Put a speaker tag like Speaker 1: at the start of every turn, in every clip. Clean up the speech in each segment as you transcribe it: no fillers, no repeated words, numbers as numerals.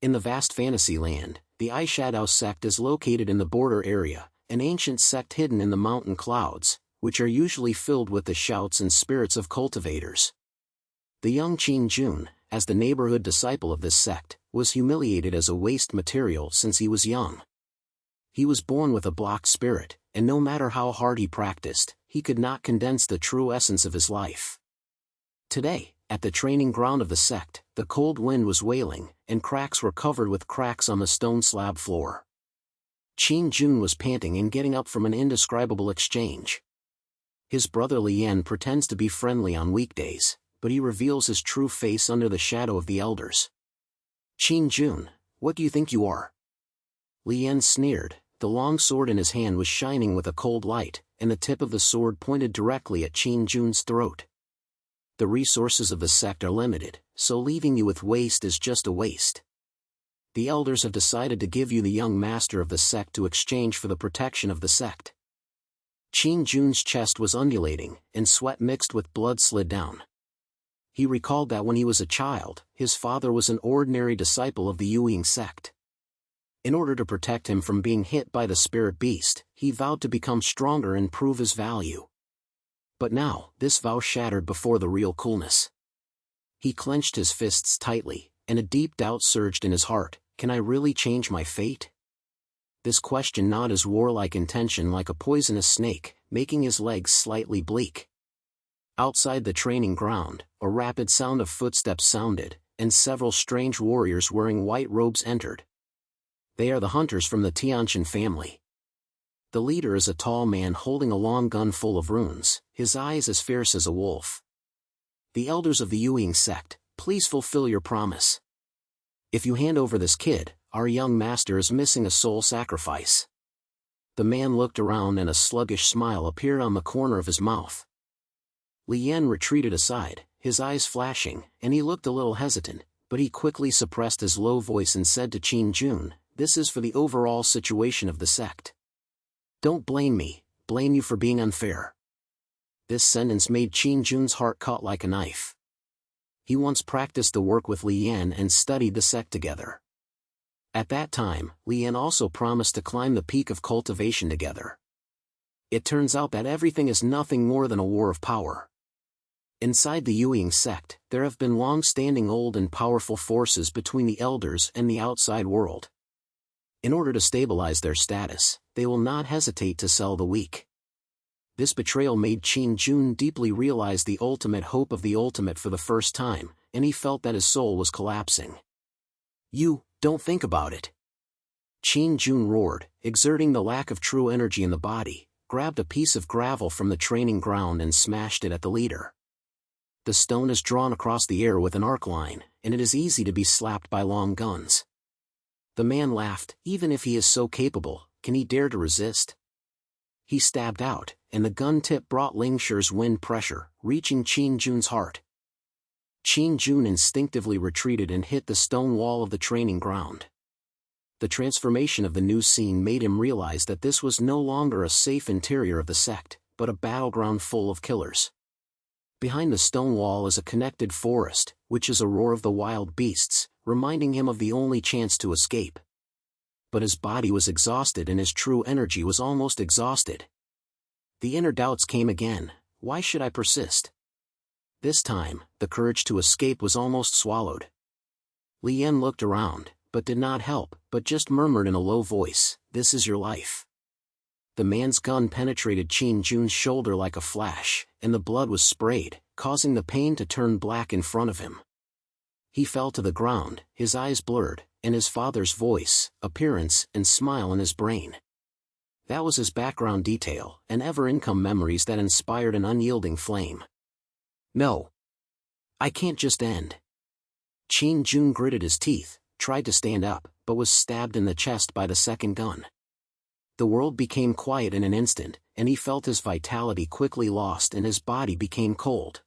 Speaker 1: In the vast fantasy land, the Eyeshadow sect is located in the border area, an ancient sect hidden in the mountain clouds, which are usually filled with the shouts and spirits of cultivators. The young Qin Jun, as the neighborhood disciple of this sect, was humiliated as a waste material since he was young. He was born with a blocked spirit, and no matter how hard he practiced, he could not condense the true essence of his life. Today, at the training ground of the sect, the cold wind was wailing, and cracks were covered with cracks on the stone slab floor. Qin Jun was panting and getting up from an indescribable exchange. His brother Lian pretends to be friendly on weekdays, but he reveals his true face under the shadow of the elders. "Qin Jun, what do you think you are?" Lian sneered. The long sword in his hand was shining with a cold light, and the tip of the sword pointed directly at Qin Jun's throat. "The resources of the sect are limited, so leaving you with waste is just a waste. The elders have decided to give you the young master of the sect to exchange for the protection of the sect." Qin Jun's chest was undulating, and sweat mixed with blood slid down. He recalled that when he was a child, his father was an ordinary disciple of the Yueying sect. In order to protect him from being hit by the spirit beast, he vowed to become stronger and prove his value. But now, this vow shattered before the real coolness. He clenched his fists tightly, and a deep doubt surged in his heart. Can I really change my fate? This question gnawed his warlike intention like a poisonous snake, making his legs slightly bleak. Outside the training ground, a rapid sound of footsteps sounded, and several strange warriors wearing white robes entered. They are the hunters from the Tianqian family. The leader is a tall man holding a long gun full of runes, his eyes as fierce as a wolf. "The elders of the Yueying sect, please fulfill your promise. If you hand over this kid, our young master is missing a soul sacrifice." The man looked around and a sluggish smile appeared on the corner of his mouth. Lian retreated aside, his eyes flashing, and he looked a little hesitant, but he quickly suppressed his low voice and said to Qin Jun, "This is for the overall situation of the sect. Don't blame me, blame you for being unfair." This sentence made Qin Jun's heart cut like a knife. He once practiced the work with Lian and studied the sect together. At that time, Lian also promised to climb the peak of cultivation together. It turns out that everything is nothing more than a war of power. Inside the Yueying sect, there have been long-standing old and powerful forces between the elders and the outside world. In order to stabilize their status, they will not hesitate to sell the weak. This betrayal made Qin Jun deeply realize the ultimate hope of the ultimate for the first time, and he felt that his soul was collapsing. "You, don't think about it." Qin Jun roared, exerting the lack of true energy in the body, grabbed a piece of gravel from the training ground and smashed it at the leader. The stone is drawn across the air with an arc line, and it is easy to be slapped by long guns. The man laughed. Even if he is so capable, can he dare to resist? He stabbed out, and the gun tip brought Ling Shi's wind pressure, reaching Qin Jun's heart. Qin Jun instinctively retreated and hit the stone wall of the training ground. The transformation of the new scene made him realize that this was no longer a safe interior of the sect, but a battleground full of killers. Behind the stone wall is a connected forest, which is a roar of the wild beasts, reminding him of the only chance to escape. But his body was exhausted and his true energy was almost exhausted. The inner doubts came again. Why should I persist? This time, the courage to escape was almost swallowed. Lian looked around, but did not help, but just murmured in a low voice, "This is your life." The man's gun penetrated Qin Jun's shoulder like a flash, and the blood was sprayed, causing the pain to turn black in front of him. He fell to the ground, his eyes blurred, and his father's voice, appearance, and smile in his brain. That was his background detail, and ever-income memories that inspired an unyielding flame. "No. I can't just end." Qin Jun gritted his teeth, tried to stand up, but was stabbed in the chest by the second gun. The world became quiet in an instant, and he felt his vitality quickly lost and his body became cold.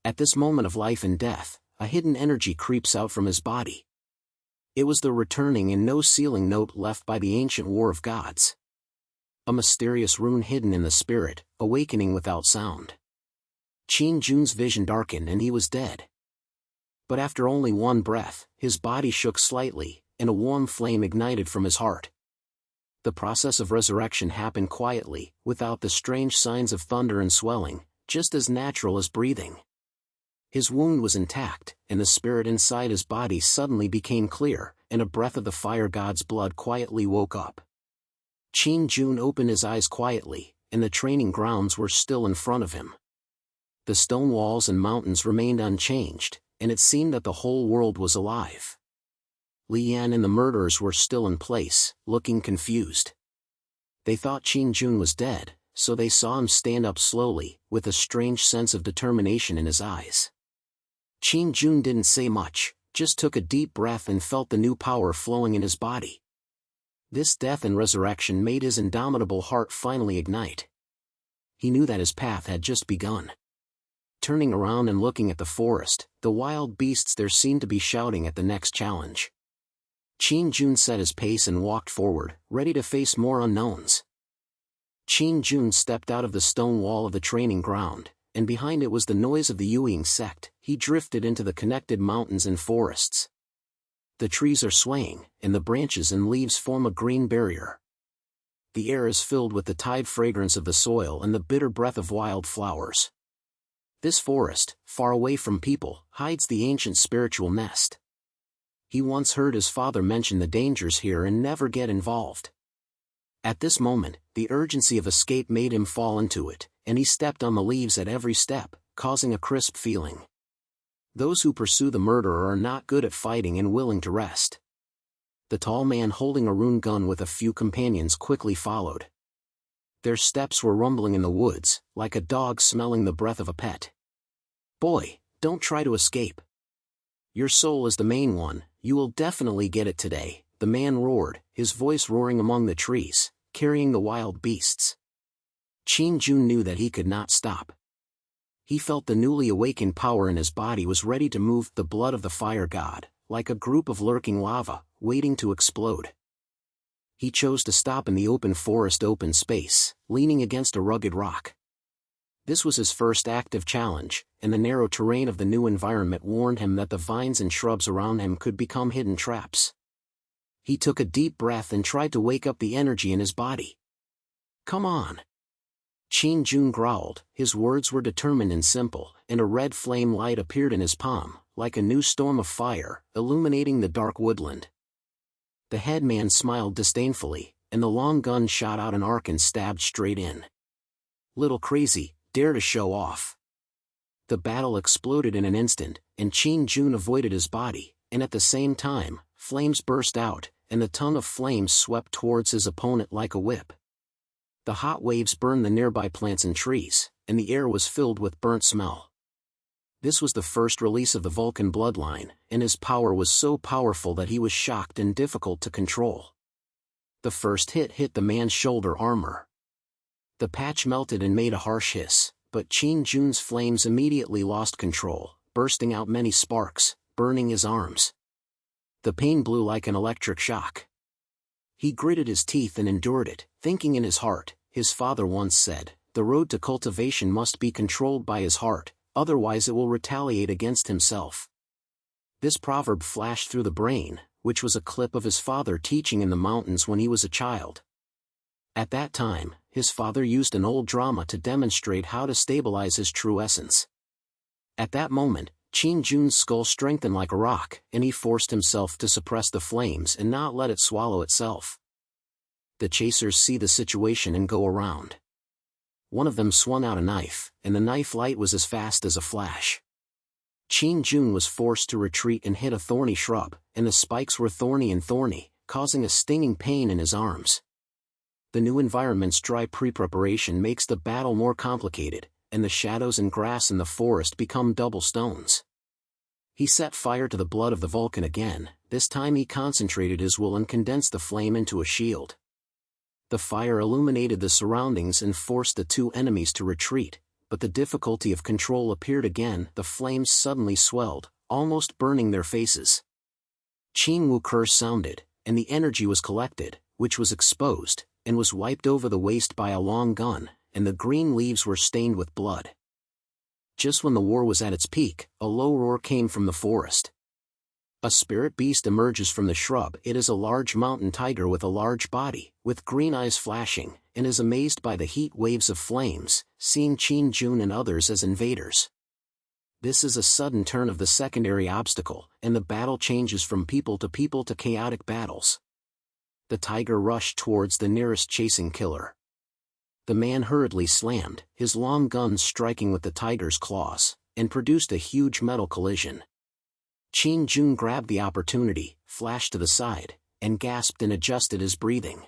Speaker 1: At this moment of life and death, a hidden energy creeps out from his body. It was the returning and no-ceiling note left by the ancient war of gods. A mysterious rune hidden in the spirit, awakening without sound. Qin Jun's vision darkened and he was dead. But after only one breath, his body shook slightly, and a warm flame ignited from his heart. The process of resurrection happened quietly, without the strange signs of thunder and swelling, just as natural as breathing. His wound was intact, and the spirit inside his body suddenly became clear, and a breath of the fire god's blood quietly woke up. Qin Jun opened his eyes quietly, and the training grounds were still in front of him. The stone walls and mountains remained unchanged, and it seemed that the whole world was alive. Li Yan and the murderers were still in place, looking confused. They thought Qin Jun was dead, so they saw him stand up slowly, with a strange sense of determination in his eyes. Qin Jun didn't say much, just took a deep breath and felt the new power flowing in his body. This death and resurrection made his indomitable heart finally ignite. He knew that his path had just begun. Turning around and looking at the forest, the wild beasts there seemed to be shouting at the next challenge. Qin Jun set his pace and walked forward, ready to face more unknowns. Qin Jun stepped out of the stone wall of the training ground, and behind it was the noise of the Yueying sect. He drifted into the connected mountains and forests. The trees are swaying, and the branches and leaves form a green barrier. The air is filled with the tide fragrance of the soil and the bitter breath of wild flowers. This forest, far away from people, hides the ancient spiritual nest. He once heard his father mention the dangers here and never get involved. At this moment, the urgency of escape made him fall into it, and he stepped on the leaves at every step, causing a crisp feeling. Those who pursue the murderer are not good at fighting and willing to rest. The tall man holding a rune gun with a few companions quickly followed. Their steps were rumbling in the woods, like a dog smelling the breath of a pet. "Boy, don't try to escape. Your soul is the main one, you will definitely get it today," the man roared, his voice roaring among the trees, carrying the wild beasts. Qin Jun knew that he could not stop. He felt the newly awakened power in his body was ready to move, the blood of the fire god, like a group of lurking lava, waiting to explode. He chose to stop in the open space, leaning against a rugged rock. This was his first active challenge, and the narrow terrain of the new environment warned him that the vines and shrubs around him could become hidden traps. He took a deep breath and tried to wake up the energy in his body. "Come on!" Qin Jun growled, his words were determined and simple, and a red flame light appeared in his palm, like a new storm of fire, illuminating the dark woodland. The headman smiled disdainfully, and the long gun shot out an arc and stabbed straight in. "Little crazy, dare to show off." The battle exploded in an instant, and Qin Jun avoided his body, and at the same time, flames burst out, and the tongue of flames swept towards his opponent like a whip. The hot waves burned the nearby plants and trees, and the air was filled with burnt smell. This was the first release of the Vulcan bloodline, and his power was so powerful that he was shocked and difficult to control. The first hit the man's shoulder armor. The patch melted and made a harsh hiss, but Qin Jun's flames immediately lost control, bursting out many sparks, burning his arms. The pain blew like an electric shock. He gritted his teeth and endured it, thinking in his heart, his father once said, "The road to cultivation must be controlled by his heart, otherwise it will retaliate against himself." This proverb flashed through the brain, which was a clip of his father teaching in the mountains when he was a child. At that time, his father used an old drama to demonstrate how to stabilize his true essence. At that moment, Qin Jun's skull strengthened like a rock, and he forced himself to suppress the flames and not let it swallow itself. The chasers see the situation and go around. One of them swung out a knife, and the knife light was as fast as a flash. Qin Jun was forced to retreat and hit a thorny shrub, and the spikes were thorny, causing a stinging pain in his arms. The new environment's dry pre-preparation makes the battle more complicated, and the shadows and grass in the forest become double stones. He set fire to the blood of the Vulcan again, this time he concentrated his will and condensed the flame into a shield. The fire illuminated the surroundings and forced the two enemies to retreat, but the difficulty of control appeared again. The flames suddenly swelled, almost burning their faces. Qin Wu curse sounded, and the energy was collected, which was exposed, and was wiped over the waist by a long gun, and the green leaves were stained with blood. Just when the war was at its peak, a low roar came from the forest. A spirit beast emerges from the shrub. It is a large mountain tiger with a large body, with green eyes flashing, and is amazed by the heat waves of flames, seeing Qin Jun and others as invaders. This is a sudden turn of the secondary obstacle, and the battle changes from people to chaotic battles. The tiger rushed towards the nearest chasing killer. The man hurriedly slammed, his long gun striking with the tiger's claws, and produced a huge metal collision. Qin Jun grabbed the opportunity, flashed to the side, and gasped and adjusted his breathing.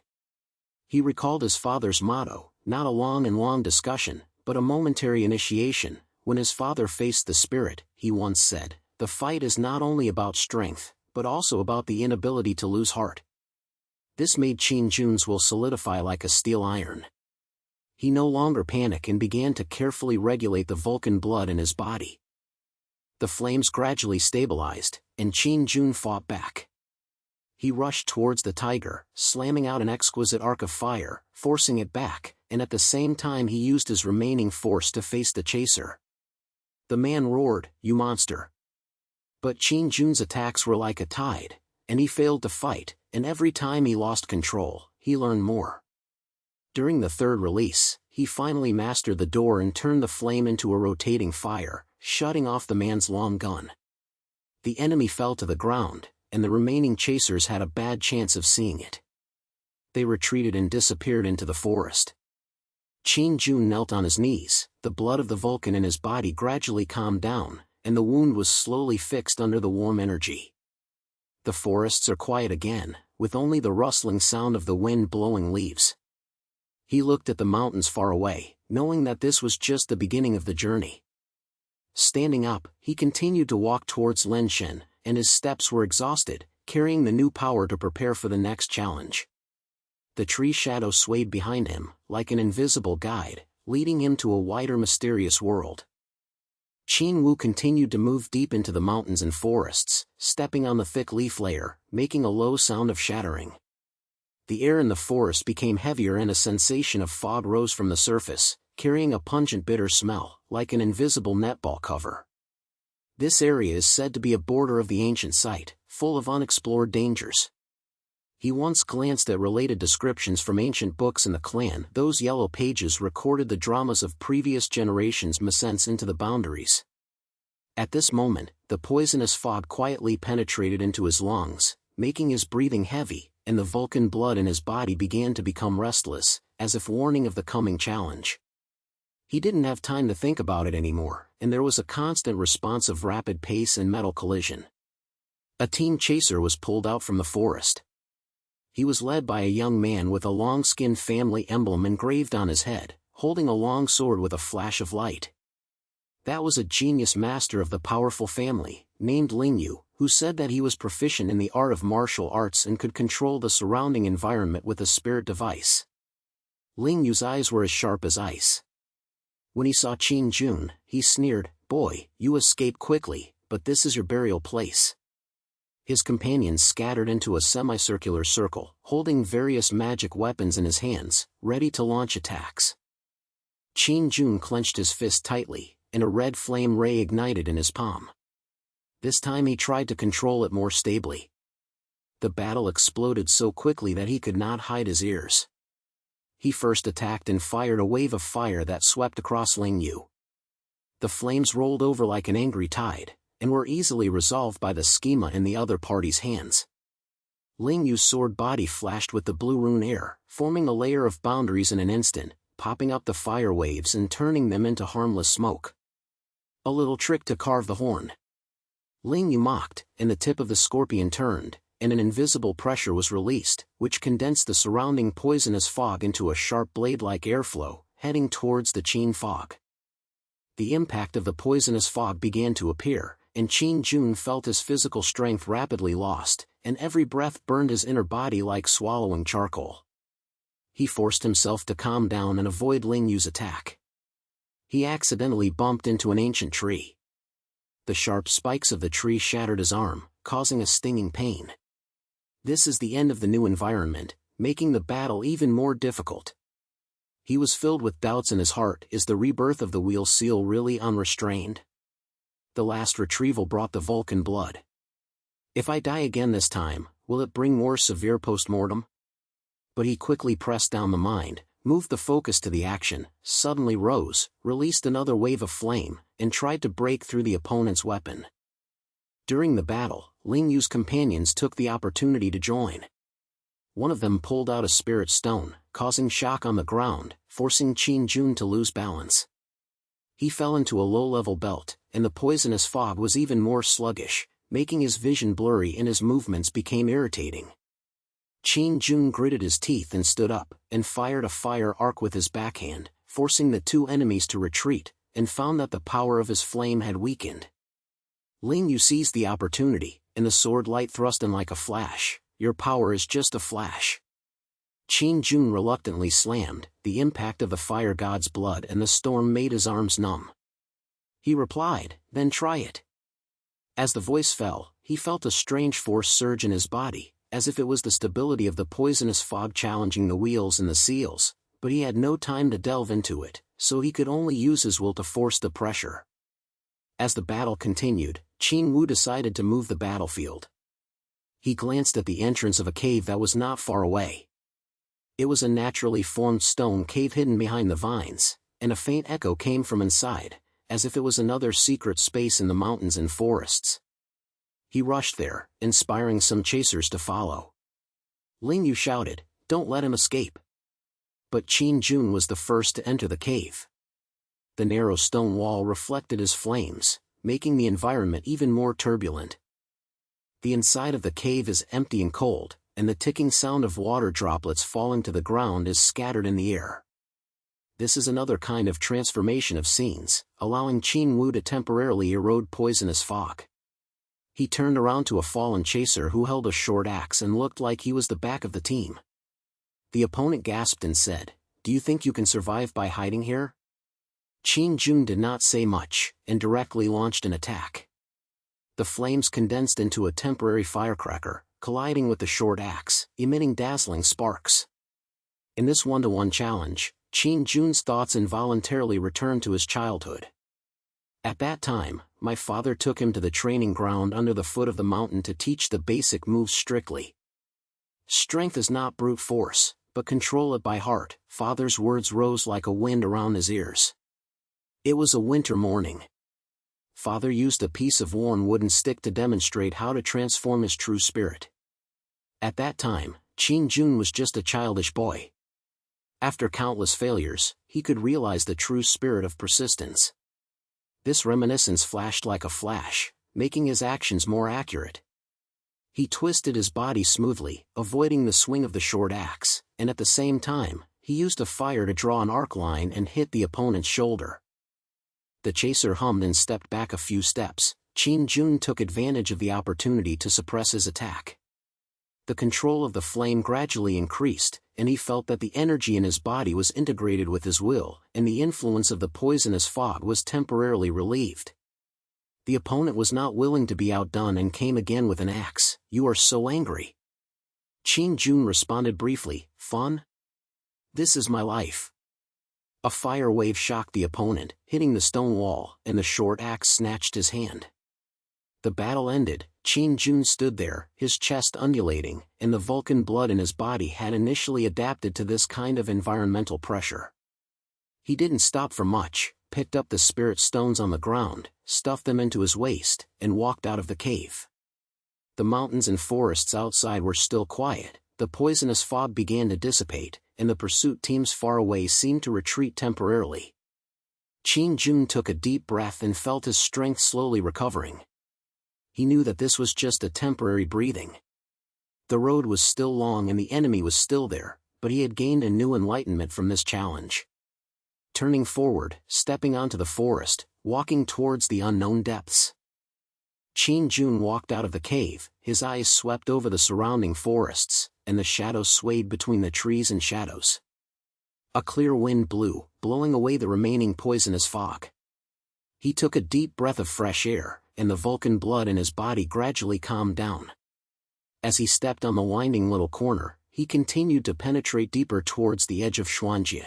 Speaker 1: He recalled his father's motto, not a long discussion, but a momentary initiation. When his father faced the spirit, he once said, "The fight is not only about strength, but also about the inability to lose heart." This made Qin Jun's will solidify like a steel iron. He no longer panicked and began to carefully regulate the Vulcan blood in his body. The flames gradually stabilized, and Qin Jun fought back. He rushed towards the tiger, slamming out an exquisite arc of fire, forcing it back, and at the same time he used his remaining force to face the chaser. The man roared, "You monster!" But Qin Jun's attacks were like a tide, and he failed to fight, and every time he lost control, he learned more. During the third release, he finally mastered the door and turned the flame into a rotating fire, shutting off the man's long gun. The enemy fell to the ground, and the remaining chasers had a bad chance of seeing it. They retreated and disappeared into the forest. Qin Jun knelt on his knees, the blood of the Vulcan in his body gradually calmed down, and the wound was slowly fixed under the warm energy. The forests are quiet again, with only the rustling sound of the wind blowing leaves. He looked at the mountains far away, knowing that this was just the beginning of the journey. Standing up, he continued to walk towards Lenshen, and his steps were exhausted, carrying the new power to prepare for the next challenge. The tree shadow swayed behind him, like an invisible guide, leading him to a wider mysterious world. Qin Wu continued to move deep into the mountains and forests, stepping on the thick leaf layer, making a low sound of shattering. The air in the forest became heavier and a sensation of fog rose from the surface, carrying a pungent bitter smell, like an invisible netball cover. This area is said to be a border of the ancient site, full of unexplored dangers. He once glanced at related descriptions from ancient books in the clan. Those yellow pages recorded the dramas of previous generations' descents into the boundaries. At this moment, the poisonous fog quietly penetrated into his lungs, making his breathing heavy, and the Vulcan blood in his body began to become restless, as if warning of the coming challenge. He didn't have time to think about it anymore, and there was a constant response of rapid pace and metal collision. A team chaser was pulled out from the forest. He was led by a young man with a long-skinned family emblem engraved on his head, holding a long sword with a flash of light. That was a genius master of the powerful family, named Lingyu, who said that he was proficient in the art of martial arts and could control the surrounding environment with a spirit device. Lingyu's eyes were as sharp as ice. When he saw Qin Jun, he sneered, "Boy, you escaped quickly, but this is your burial place." His companions scattered into a semicircular circle, holding various magic weapons in his hands, ready to launch attacks. Qin Jun clenched his fist tightly, and a red flame ray ignited in his palm. This time he tried to control it more stably. The battle exploded so quickly that he could not hide his ears. He first attacked and fired a wave of fire that swept across Lingyu. The flames rolled over like an angry tide, and were easily resolved by the schema in the other party's hands. Lingyu's sword body flashed with the blue rune air, forming a layer of boundaries in an instant, popping up the fire waves and turning them into harmless smoke. A little trick to carve the horn. Lingyu mocked, and the tip of the scorpion turned, and an invisible pressure was released, which condensed the surrounding poisonous fog into a sharp blade-like airflow, heading towards the Qin fog. The impact of the poisonous fog began to appear, and Qin Jun felt his physical strength rapidly lost, and every breath burned his inner body like swallowing charcoal. He forced himself to calm down and avoid Lingyu's attack. He accidentally bumped into an ancient tree. The sharp spikes of the tree shattered his arm, causing a stinging pain. This is the end of the new environment, making the battle even more difficult. He was filled with doubts in his heart. Is the rebirth of the wheel seal really unrestrained? The last retrieval brought the Vulcan blood. If I die again this time, will it bring more severe post-mortem? But he quickly pressed down the mind, moved the focus to the action, suddenly rose, released another wave of flame, and tried to break through the opponent's weapon. During the battle, Ling Yu's companions took the opportunity to join. One of them pulled out a spirit stone, causing shock on the ground, forcing Qin Jun to lose balance. He fell into a low-level belt, and the poisonous fog was even more sluggish, making his vision blurry and his movements became irritating. Qin Jun gritted his teeth and stood up, and fired a fire arc with his backhand, forcing the two enemies to retreat, and found that the power of his flame had weakened. Ling Yu seized the opportunity, and the sword light thrust in like a flash. Your power is just a flash. Qin Jun reluctantly slammed, the impact of the fire god's blood and the storm made his arms numb. He replied, then try it. As the voice fell, he felt a strange force surge in his body, as if it was the stability of the poisonous fog challenging the wheels and the seals, but he had no time to delve into it, so he could only use his will to force the pressure. As the battle continued, Qin Wu decided to move the battlefield. He glanced at the entrance of a cave that was not far away. It was a naturally formed stone cave hidden behind the vines, and a faint echo came from inside, as if it was another secret space in the mountains and forests. He rushed there, inspiring some chasers to follow. Ling Yu shouted, "Don't let him escape." But Qin Jun was the first to enter the cave. The narrow stone wall reflected his flames, making the environment even more turbulent. The inside of the cave is empty and cold, and the ticking sound of water droplets falling to the ground is scattered in the air. This is another kind of transformation of scenes, allowing Qin Wu to temporarily erode poisonous fog. He turned around to a fallen chaser who held a short axe and looked like he was the back of the team. The opponent gasped and said, "Do you think you can survive by hiding here?" Qin Jun did not say much, and directly launched an attack. The flames condensed into a temporary firecracker, colliding with the short axe, emitting dazzling sparks. In this one-to-one challenge, Qin Jun's thoughts involuntarily returned to his childhood. At that time, my father took him to the training ground under the foot of the mountain to teach the basic moves strictly. Strength is not brute force, but control it by heart. Father's words rose like a wind around his ears. It was a winter morning. Father used a piece of worn wooden stick to demonstrate how to transform his true spirit. At that time, Qin Jun was just a childish boy. After countless failures, he could realize the true spirit of persistence. This reminiscence flashed like a flash, making his actions more accurate. He twisted his body smoothly, avoiding the swing of the short axe, and at the same time, he used a fire to draw an arc line and hit the opponent's shoulder. The chaser hummed and stepped back a few steps. Qin Jun took advantage of the opportunity to suppress his attack. The control of the flame gradually increased, and he felt that the energy in his body was integrated with his will, and the influence of the poisonous fog was temporarily relieved. The opponent was not willing to be outdone and came again with an axe. "You are so angry." Qin Jun responded briefly, "Fun? This is my life." A fire wave shocked the opponent, hitting the stone wall, and the short axe snatched his hand. The battle ended. Qin Jun stood there, his chest undulating, and the Vulcan blood in his body had initially adapted to this kind of environmental pressure. He didn't stop for much, picked up the spirit stones on the ground, stuffed them into his waist, and walked out of the cave. The mountains and forests outside were still quiet, the poisonous fog began to dissipate, and the pursuit teams far away seemed to retreat temporarily. Qin Jun took a deep breath and felt his strength slowly recovering. He knew that this was just a temporary breathing. The road was still long and the enemy was still there, but he had gained a new enlightenment from this challenge. Turning forward, stepping onto the forest, walking towards the unknown depths. Qin Jun walked out of the cave, his eyes swept over the surrounding forests, and the shadows swayed between the trees and shadows. A clear wind blew, blowing away the remaining poisonous fog. He took a deep breath of fresh air, and the Vulcan blood in his body gradually calmed down. As he stepped on the winding little corner, he continued to penetrate deeper towards the edge of Xuanjie.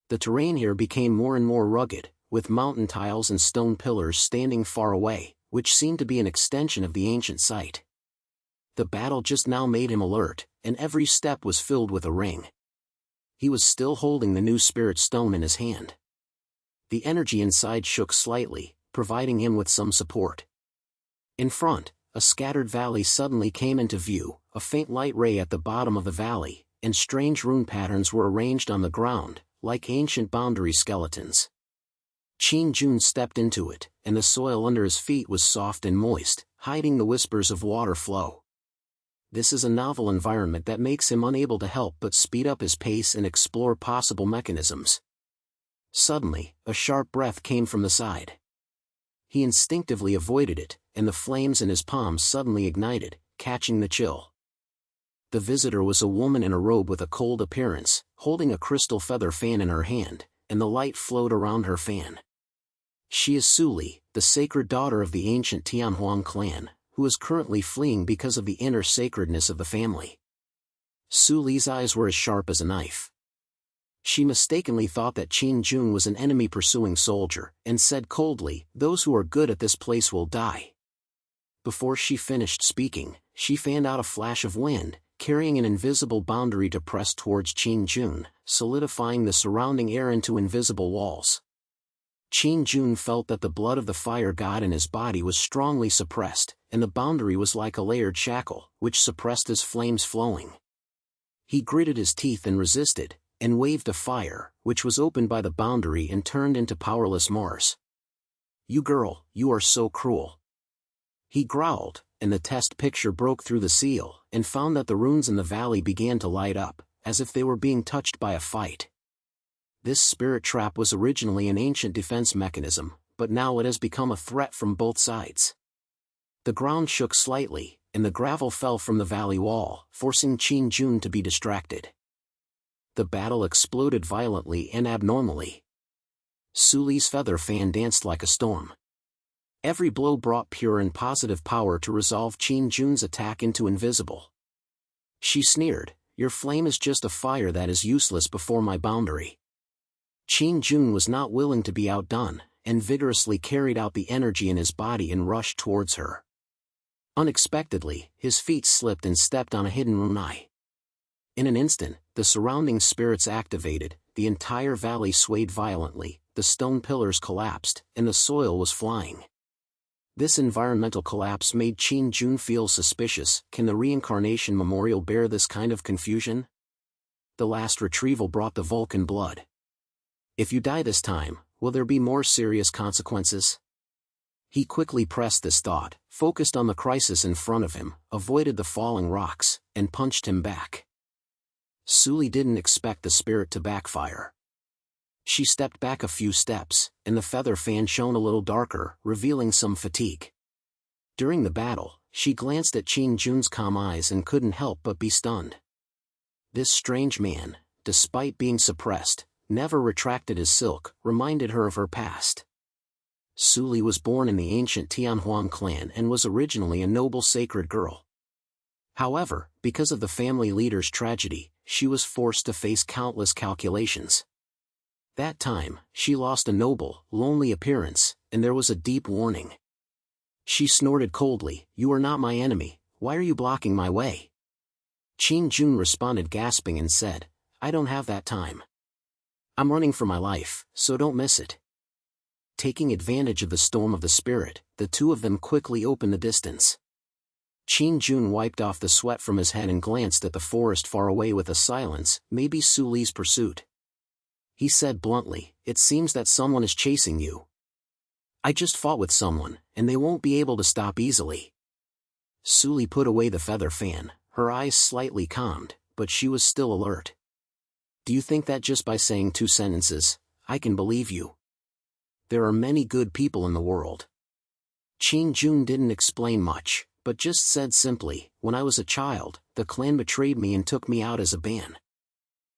Speaker 1: The terrain here became more and more rugged, with mountain tiles and stone pillars standing far away, which seemed to be an extension of the ancient site. The battle just now made him alert, and every step was filled with a ring. He was still holding the new spirit stone in his hand. The energy inside shook slightly, providing him with some support. In front, a scattered valley suddenly came into view, a faint light ray at the bottom of the valley, and strange rune patterns were arranged on the ground, like ancient boundary skeletons. Qin Jun stepped into it, and the soil under his feet was soft and moist, hiding the whispers of water flow. This is a novel environment that makes him unable to help but speed up his pace and explore possible mechanisms. Suddenly, a sharp breath came from the side. He instinctively avoided it, and the flames in his palms suddenly ignited, catching the chill. The visitor was a woman in a robe with a cold appearance, holding a crystal feather fan in her hand, and the light flowed around her fan. She is Suli, the sacred daughter of the ancient Tianhuang clan, who is currently fleeing because of the inner sacredness of the family. Suli's eyes were as sharp as a knife. She mistakenly thought that Qin Jun was an enemy-pursuing soldier, and said coldly, "Those who are good at this place will die." Before she finished speaking, she fanned out a flash of wind, carrying an invisible boundary to press towards Qin Jun, solidifying the surrounding air into invisible walls. Qin Jun felt that the blood of the fire god in his body was strongly suppressed, and the boundary was like a layered shackle, which suppressed his flames flowing. He gritted his teeth and resisted, and waved a fire, which was opened by the boundary and turned into powerless Mars. "You girl, you are so cruel," he growled, and the test picture broke through the seal, and found that the runes in the valley began to light up, as if they were being touched by a fight. This spirit trap was originally an ancient defense mechanism, but now it has become a threat from both sides. The ground shook slightly, and the gravel fell from the valley wall, forcing Qin Jun to be distracted. The battle exploded violently and abnormally. Suli's feather fan danced like a storm. Every blow brought pure and positive power to resolve Qin Jun's attack into invisible. She sneered, "Your flame is just a fire that is useless before my boundary." Qin Jun was not willing to be outdone, and vigorously carried out the energy in his body and rushed towards her. Unexpectedly, his feet slipped and stepped on a hidden runai. In an instant, the surrounding spirits activated, the entire valley swayed violently, the stone pillars collapsed, and the soil was flying. This environmental collapse made Qin Jun feel suspicious. Can the reincarnation memorial bear this kind of confusion? The last retrieval brought the Vulcan blood. If you die this time, will there be more serious consequences? He quickly pressed this thought, focused on the crisis in front of him, avoided the falling rocks, and punched him back. Suli didn't expect the spirit to backfire. She stepped back a few steps, and the feather fan shone a little darker, revealing some fatigue. During the battle, she glanced at Qin Jun's calm eyes and couldn't help but be stunned. This strange man, despite being suppressed, never retracted his silk, reminded her of her past. Suli was born in the ancient Tianhuang clan and was originally a noble sacred girl. However, because of the family leader's tragedy, she was forced to face countless calculations. That time, she lost a noble, lonely appearance, and there was a deep warning. She snorted coldly, "You are not my enemy, why are you blocking my way?" Qin Jun responded gasping and said, "I don't have that time. I'm running for my life, so don't miss it." Taking advantage of the storm of the spirit, the two of them quickly opened the distance. Qin Jun wiped off the sweat from his head and glanced at the forest far away with a silence, maybe Suli's pursuit. He said bluntly, "It seems that someone is chasing you." "I just fought with someone, and they won't be able to stop easily." Suli put away the feather fan, her eyes slightly calmed, but she was still alert. "Do you think that just by saying 2 sentences, I can believe you? There are many good people in the world." Qin Jun didn't explain much, but just said simply, "When I was a child, the clan betrayed me and took me out as a ban.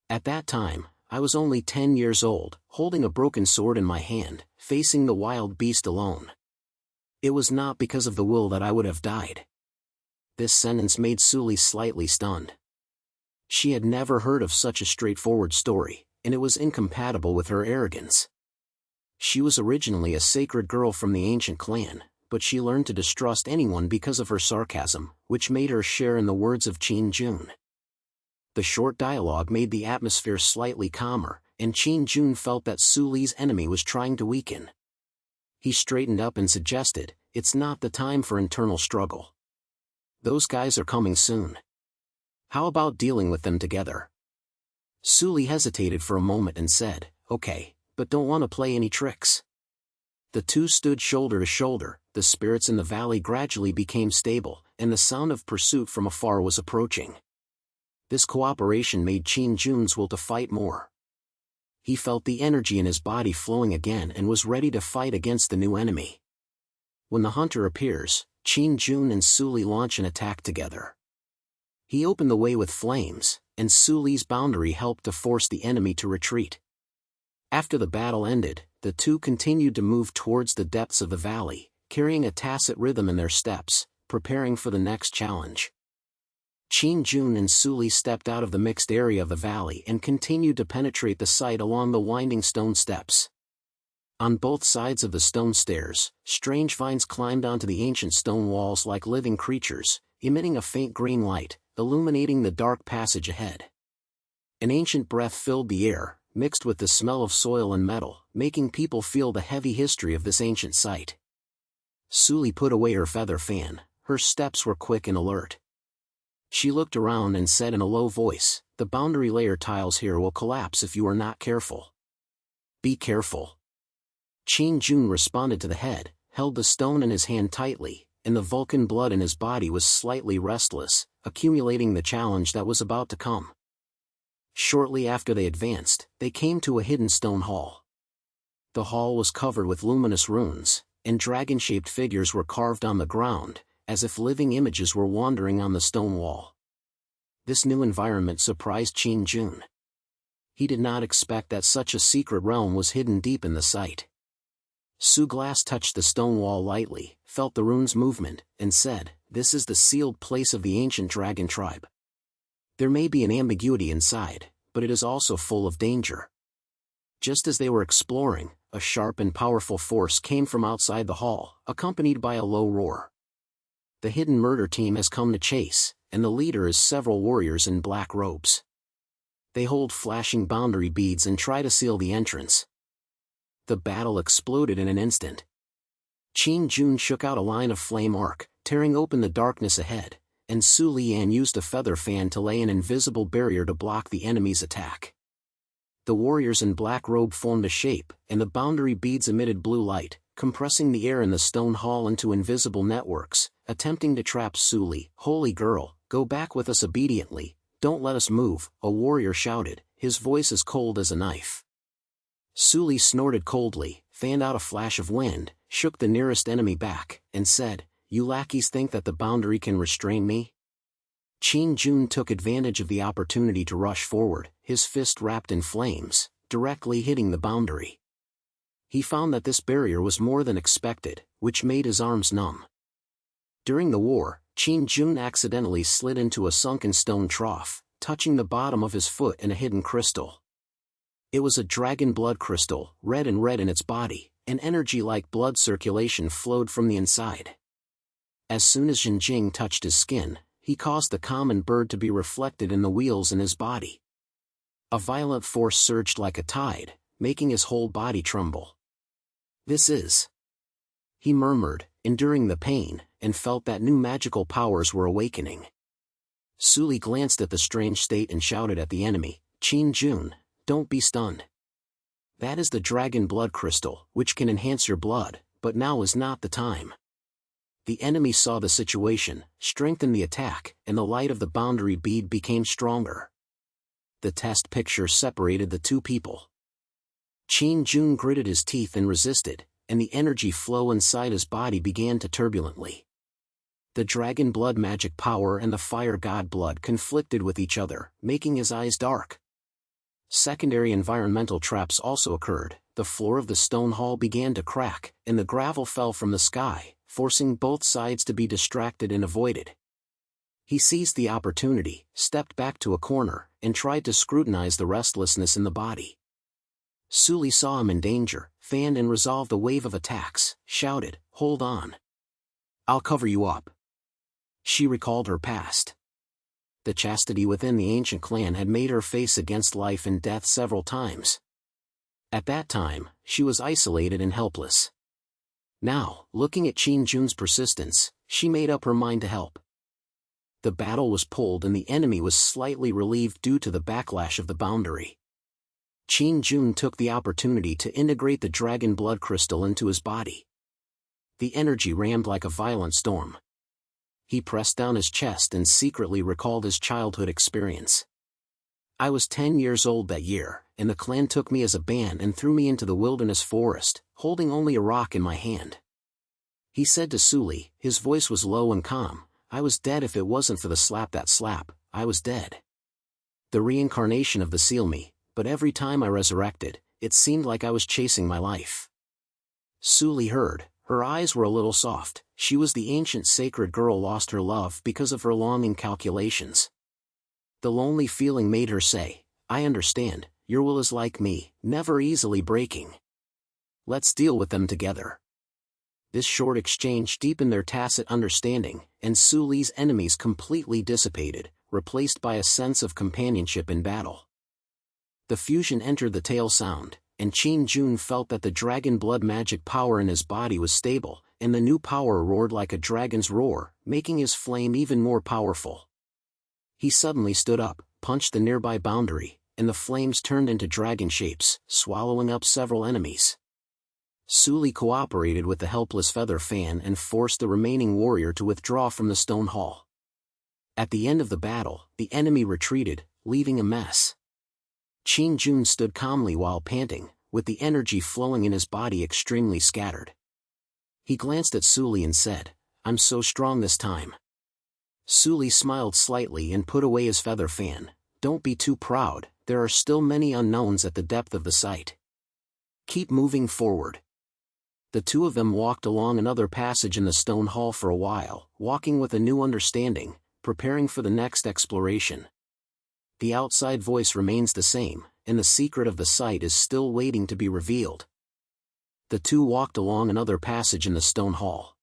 Speaker 1: At that time, I was only 10 years old, holding a broken sword in my hand, facing the wild beast alone. It was not because of the will that I would have died." This sentence made Suli slightly stunned. She had never heard of such a straightforward story, and it was incompatible with her arrogance. She was originally a sacred girl from the ancient clan, but she learned to distrust anyone because of her sarcasm, which made her share in the words of Qin Jun. The short dialogue made the atmosphere slightly calmer, and Qin Jun felt that Su Li's enemy was trying to weaken. He straightened up and suggested, "It's not the time for internal struggle. Those guys are coming soon. How about dealing with them together?" Su Li hesitated for a moment and said, "Okay, but don't want to play any tricks." The two stood shoulder to shoulder, the spirits in the valley gradually became stable, and the sound of pursuit from afar was approaching. This cooperation made Qin Jun's will to fight more. He felt the energy in his body flowing again and was ready to fight against the new enemy. When the hunter appears, Qin Jun and Su Li launch an attack together. He opened the way with flames, and Su Li's boundary helped to force the enemy to retreat. After the battle ended, the two continued to move towards the depths of the valley, carrying a tacit rhythm in their steps, preparing for the next challenge. Qin Jun and Su Li stepped out of the mixed area of the valley and continued to penetrate the site along the winding stone steps. On both sides of the stone stairs, strange vines climbed onto the ancient stone walls like living creatures, emitting a faint green light, illuminating the dark passage ahead. An ancient breath filled the air, mixed with the smell of soil and metal, making people feel the heavy history of this ancient site. Su Li put away her feather fan, her steps were quick and alert. She looked around and said in a low voice, "The boundary layer tiles here will collapse if you are not careful. Be careful." Qin Jun responded to the head, held the stone in his hand tightly, and the Vulcan blood in his body was slightly restless, accumulating the challenge that was about to come. Shortly after they advanced, they came to a hidden stone hall. The hall was covered with luminous runes, and dragon-shaped figures were carved on the ground, as if living images were wandering on the stone wall. This new environment surprised Qin Jun. He did not expect that such a secret realm was hidden deep in the site. Su Glass touched the stone wall lightly, felt the rune's movement, and said, "This is the sealed place of the ancient dragon tribe. There may be an ambiguity inside, but it is also full of danger." Just as they were exploring, a sharp and powerful force came from outside the hall, accompanied by a low roar. The hidden murder team has come to chase, and the leader is several warriors in black robes. They hold flashing boundary beads and try to seal the entrance. The battle exploded in an instant. Qin Jun shook out a line of flame arc, tearing open the darkness ahead, and Su Lian used a feather fan to lay an invisible barrier to block the enemy's attack. The warriors in black robe formed a shape, and the boundary beads emitted blue light, compressing the air in the stone hall into invisible networks, attempting to trap Su Li. "Holy girl, go back with us obediently, don't let us move," a warrior shouted, his voice as cold as a knife. Su Li snorted coldly, fanned out a flash of wind, shook the nearest enemy back, and said, "You lackeys think that the boundary can restrain me?" Qin Jun took advantage of the opportunity to rush forward, his fist wrapped in flames, directly hitting the boundary. He found that this barrier was more than expected, which made his arms numb. During the war, Qin Jun accidentally slid into a sunken stone trough, touching the bottom of his foot in a hidden crystal. It was a dragon blood crystal, red in its body, and energy like blood circulation flowed from the inside. As soon as Jinjing touched his skin, he caused the common bird to be reflected in the wheels in his body. A violent force surged like a tide, making his whole body tremble. "This is..." he murmured, enduring the pain, and felt that new magical powers were awakening. Su Li glanced at the strange state and shouted at the enemy, "Qin Jun, don't be stunned. That is the dragon blood crystal, which can enhance your blood, but now is not the time." The enemy saw the situation, strengthened the attack, and the light of the boundary bead became stronger. The test picture separated the two people. Qin Jun gritted his teeth and resisted, and the energy flow inside his body began to turbulently. The dragon blood magic power and the fire god blood conflicted with each other, making his eyes dark. Secondary environmental traps also occurred. The floor of the stone hall began to crack, and the gravel fell from the sky, forcing both sides to be distracted and avoided. He seized the opportunity, stepped back to a corner, and tried to scrutinize the restlessness in the body. Suli saw him in danger, fanned and resolved a wave of attacks, shouted, "Hold on. I'll cover you up." She recalled her past. The chastity within the ancient clan had made her face against life and death several times. At that time, she was isolated and helpless. Now, looking at Qin Jun's persistence, she made up her mind to help. The battle was pulled and the enemy was slightly relieved due to the backlash of the boundary. Qin Jun took the opportunity to integrate the dragon blood crystal into his body. The energy rammed like a violent storm. He pressed down his chest and secretly recalled his childhood experience. "I was 10 years old that year, and the clan took me as a band and threw me into the wilderness forest, holding only a rock in my hand." He said to Suli, his voice was low and calm, "I was dead if it wasn't for the slap, I was dead. The reincarnation of the seal me, but every time I resurrected, it seemed like I was chasing my life." Suli heard, her eyes were a little soft. She was the ancient sacred girl lost her love because of her longing calculations. The lonely feeling made her say, "I understand, your will is like me, never easily breaking. Let's deal with them together." This short exchange deepened their tacit understanding, and Suli's enemies completely dissipated, replaced by a sense of companionship in battle. The fusion entered the tail sound, and Qin Jun felt that the dragon blood magic power in his body was stable, and the new power roared like a dragon's roar, making his flame even more powerful. He suddenly stood up, punched the nearby boundary, and the flames turned into dragon shapes, swallowing up several enemies. Suli cooperated with the helpless feather fan and forced the remaining warrior to withdraw from the stone hall. At the end of the battle, the enemy retreated, leaving a mess. Qin Jun stood calmly while panting, with the energy flowing in his body extremely scattered. He glanced at Suli and said, "I'm so strong this time." Suli smiled slightly and put away his feather fan. "Don't be too proud, there are still many unknowns at the depth of the site. Keep moving forward." The two of them walked along another passage in the stone hall for a while, walking with a new understanding, preparing for the next exploration. The outside voice remains the same, and the secret of the site is still waiting to be revealed. The two walked along another passage in the stone hall.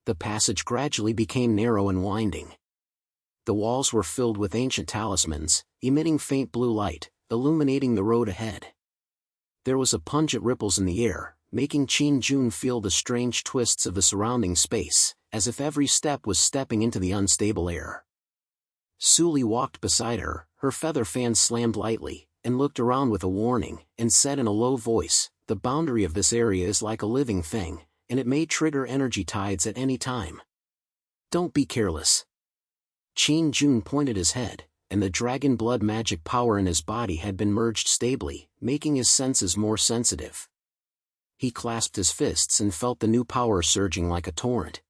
Speaker 1: The passage gradually became narrow and winding. The walls were filled with ancient talismans, emitting faint blue light, illuminating the road ahead. There was a pungent ripples in the air, making Qin Jun feel the strange twists of the surrounding space, as if every step was stepping into the unstable air. Suli walked beside her, her feather fan slammed lightly, and looked around with a warning, and said in a low voice, "The boundary of this area is like a living thing, and it may trigger energy tides at any time. Don't be careless." Qin Jun pointed his head, and the dragon blood magic power in his body had been merged stably, making his senses more sensitive. He clasped his fists and felt the new power surging like a torrent.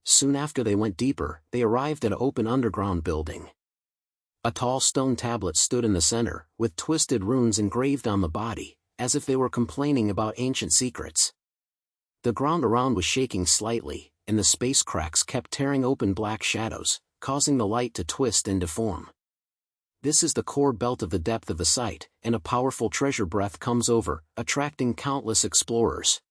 Speaker 1: Soon after they went deeper, they arrived at an open underground building. A tall stone tablet stood in the center, with twisted runes engraved on the body, as if they were complaining about ancient secrets. The ground around was shaking slightly, and the space cracks kept tearing open black shadows, causing the light to twist and deform. "This is the core belt of the depth of the site, and a powerful treasure breath comes over, attracting countless explorers."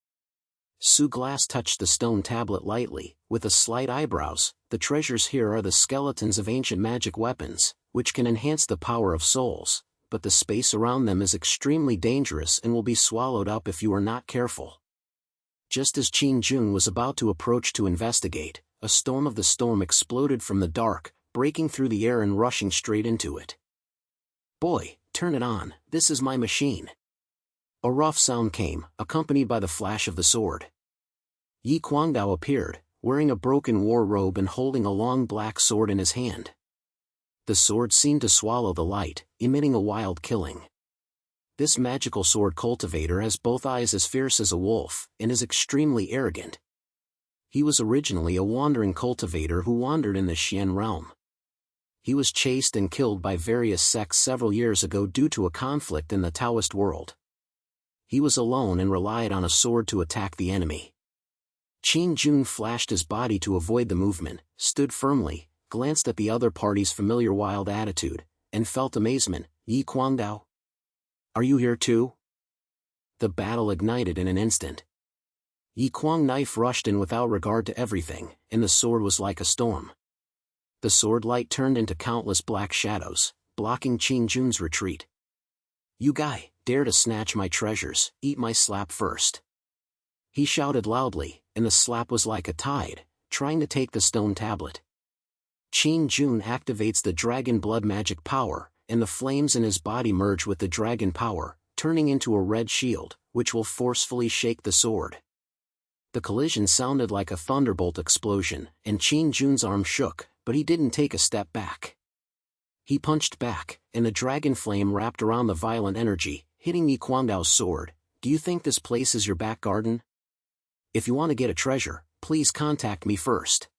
Speaker 1: Glass touched the stone tablet lightly, with a slight eyebrows. "The treasures here are the skeletons of ancient magic weapons, which can enhance the power of souls, but the space around them is extremely dangerous and will be swallowed up if you are not careful." Just as Qin Jun was about to approach to investigate, a storm of the storm exploded from the dark, breaking through the air and rushing straight into it. "Boy, turn it on, this is my machine." A rough sound came, accompanied by the flash of the sword. Kuangdao appeared, wearing a broken war robe and holding a long black sword in his hand. The sword seemed to swallow the light, emitting a wild killing. This magical sword cultivator has both eyes as fierce as a wolf, and is extremely arrogant. He was originally a wandering cultivator who wandered in the Xian realm. He was chased and killed by various sects several years ago due to a conflict in the Taoist world. He was alone and relied on a sword to attack the enemy. Qin Jun flashed his body to avoid the movement, stood firmly, glanced at the other party's familiar wild attitude, and felt amazement. "Yi Kuangdao? Are you here too?" The battle ignited in an instant. Yi Kuang knife rushed in without regard to everything, and the sword was like a storm. The sword light turned into countless black shadows, blocking Qin Jun's retreat. "You guy, dare to snatch my treasures, eat my slap first." He shouted loudly, and the slap was like a tide, trying to take the stone tablet. Qin Jun activates the dragon blood magic power, and the flames in his body merge with the dragon power, turning into a red shield, which will forcefully shake the sword. The collision sounded like a thunderbolt explosion, and Qin Jun's arm shook, but he didn't take a step back. He punched back, and the dragon flame wrapped around the violent energy, hitting Yi Kuangdao's sword. "Do you think this place is your back garden? If you want to get a treasure, please contact me first."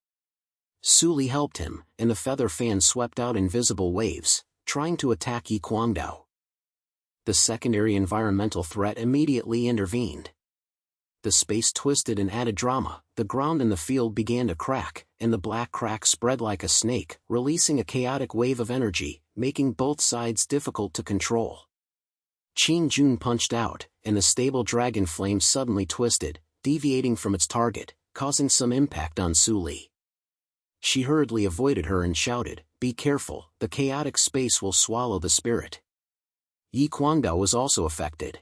Speaker 1: Su Li helped him, and the feather fan swept out invisible waves, trying to attack Yi Kuangdao. The secondary environmental threat immediately intervened. The space twisted and added drama. The ground in the field began to crack, and the black crack spread like a snake, releasing a chaotic wave of energy, making both sides difficult to control. Qin Jun punched out, and the stable dragon flame suddenly twisted, deviating from its target, causing some impact on Su Li. She hurriedly avoided her and shouted, "Be careful, the chaotic space will swallow the spirit." Yi Kuangdao was also affected.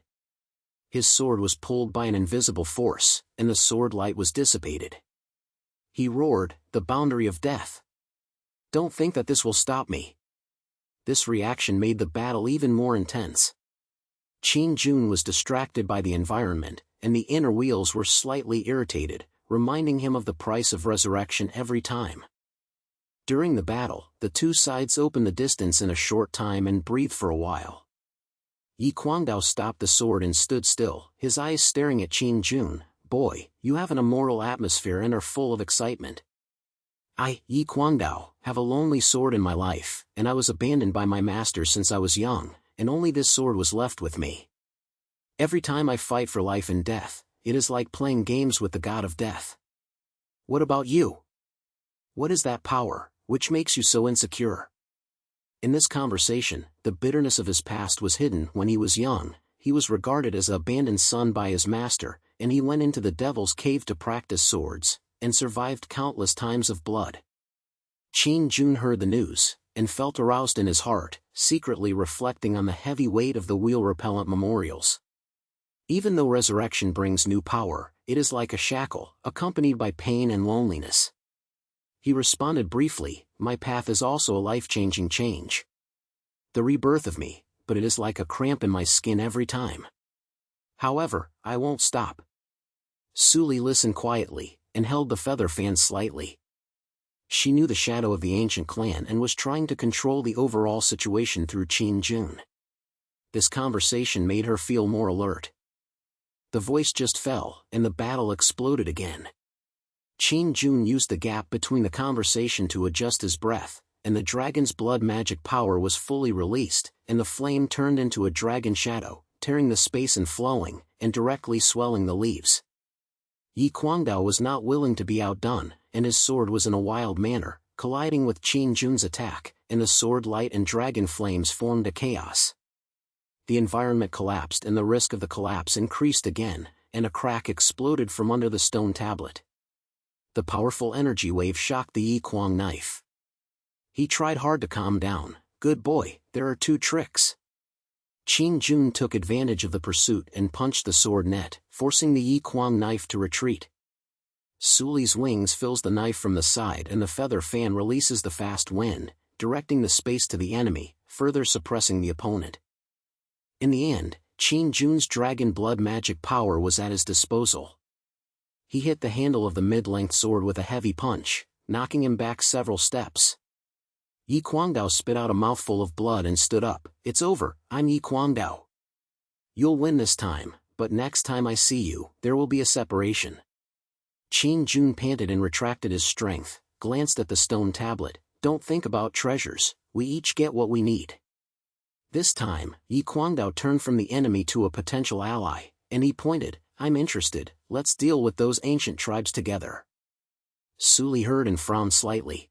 Speaker 1: His sword was pulled by an invisible force, and the sword light was dissipated. He roared, "The boundary of death! Don't think that this will stop me." This reaction made the battle even more intense. Qin Jun was distracted by the environment, and the inner wheels were slightly irritated, reminding him of the price of resurrection every time. During the battle, the two sides opened the distance in a short time and breathed for a while. Yi Kuangdao stopped the sword and stood still, his eyes staring at Qin Jun. "Boy, you have an immoral atmosphere and are full of excitement. I, Yi Kuangdao, have a lonely sword in my life, and I was abandoned by my master since I was young, and only this sword was left with me. Every time I fight for life and death, it is like playing games with the god of death. What about you? What is that power, which makes you so insecure?" In this conversation, the bitterness of his past was hidden. When he was young, he was regarded as an abandoned son by his master, and he went into the devil's cave to practice swords, and survived countless times of blood. Qin Jun heard the news, and felt aroused in his heart, secretly reflecting on the heavy weight of the wheel-repellent memorials. Even though resurrection brings new power, it is like a shackle, accompanied by pain and loneliness. He responded briefly, "My path is also a life-changing change. The rebirth of me, but it is like a cramp in my skin every time. However, I won't stop." Su Li listened quietly, and held the feather fan slightly. She knew the shadow of the ancient clan and was trying to control the overall situation through Qin Jun. This conversation made her feel more alert. The voice just fell, and the battle exploded again. Qin Jun used the gap between the conversation to adjust his breath, and the dragon's blood magic power was fully released, and the flame turned into a dragon shadow, tearing the space and flowing, and directly swelling the leaves. Yi Kuangdao was not willing to be outdone, and his sword was in a wild manner, colliding with Qin Jun's attack, and the sword light and dragon flames formed a chaos. The environment collapsed and the risk of the collapse increased again, and a crack exploded from under the stone tablet. The powerful energy wave shocked the Yi Kuang knife. He tried hard to calm down. "Good boy, there are two tricks." Qin Jun took advantage of the pursuit and punched the sword net, forcing the Yi Kuang knife to retreat. Su Li's wings fills the knife from the side and the feather fan releases the fast wind, directing the space to the enemy, further suppressing the opponent. In the end, Qin Jun's dragon blood magic power was at his disposal. He hit the handle of the mid-length sword with a heavy punch, knocking him back several steps. Yi Kuangdao spit out a mouthful of blood and stood up. "It's over, I'm Yi Kuangdao. You'll win this time, but next time I see you, there will be a separation." Qin Jun panted and retracted his strength, glanced at the stone tablet. "Don't think about treasures, we each get what we need." This time, Yi Kuangdao turned from the enemy to a potential ally, and he pointed, "I'm interested, let's deal with those ancient tribes together." Su Li heard and frowned slightly.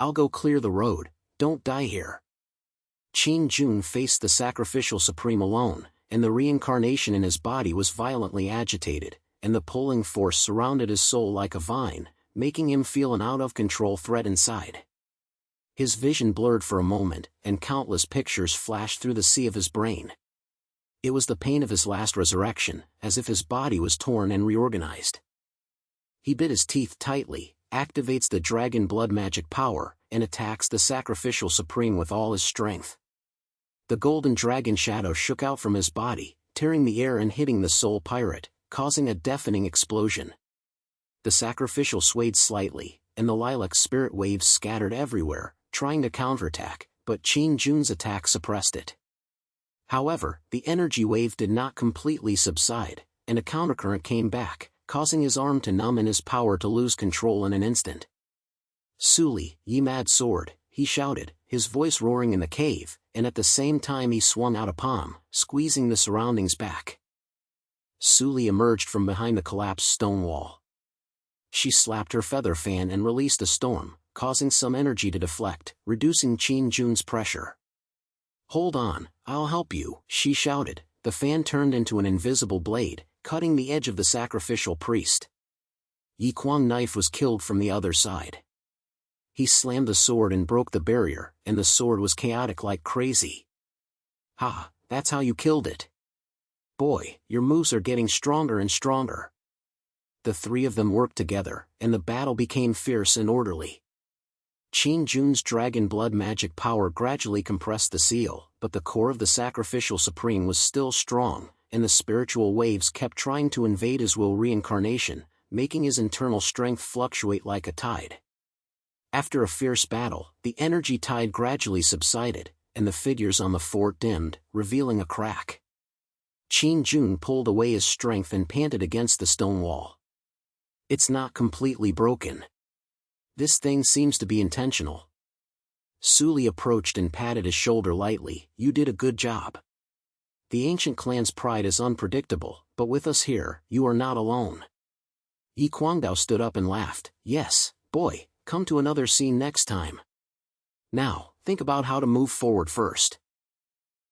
Speaker 1: I'll go clear the road, don't die here. Qin Jun faced the sacrificial supreme alone, and the reincarnation in his body was violently agitated, and the pulling force surrounded his soul like a vine, making him feel an out-of-control threat inside. His vision blurred for a moment, and countless pictures flashed through the sea of his brain. It was the pain of his last resurrection, as if his body was torn and reorganized. He bit his teeth tightly, activates the dragon blood magic power, and attacks the sacrificial supreme with all his strength. The golden dragon shadow shook out from his body, tearing the air and hitting the soul pirate, causing a deafening explosion. The sacrificial swayed slightly, and the lilac spirit waves scattered everywhere, trying to counterattack, but Qin Jun's attack suppressed it. However, the energy wave did not completely subside, and a countercurrent came back, causing his arm to numb and his power to lose control in an instant. "Suli, ye mad sword," he shouted, his voice roaring in the cave, and at the same time he swung out a palm, squeezing the surroundings back. Suli emerged from behind the collapsed stone wall. She slapped her feather fan and released a storm, causing some energy to deflect, reducing Qin Jun's pressure. "Hold on, I'll help you," she shouted. The fan turned into an invisible blade, cutting the edge of the sacrificial priest. Yi Kuang knife was killed from the other side. He slammed the sword and broke the barrier, and the sword was chaotic like crazy. "Ha, that's how you killed it. Boy, your moves are getting stronger and stronger." The three of them worked together, and the battle became fierce and orderly. Qin Jun's dragon blood magic power gradually compressed the seal, but the core of the sacrificial supreme was still strong, and the spiritual waves kept trying to invade his will reincarnation, making his internal strength fluctuate like a tide. After a fierce battle, the energy tide gradually subsided, and the figures on the fort dimmed, revealing a crack. Qin Jun pulled away his strength and panted against the stone wall. "It's not completely broken. This thing seems to be intentional." Suli approached and patted his shoulder lightly. "You did a good job. The ancient clan's pride is unpredictable, but with us here, you are not alone." Yi Kuangdao stood up and laughed. "Yes, boy, come to another scene next time. Now, think about how to move forward first."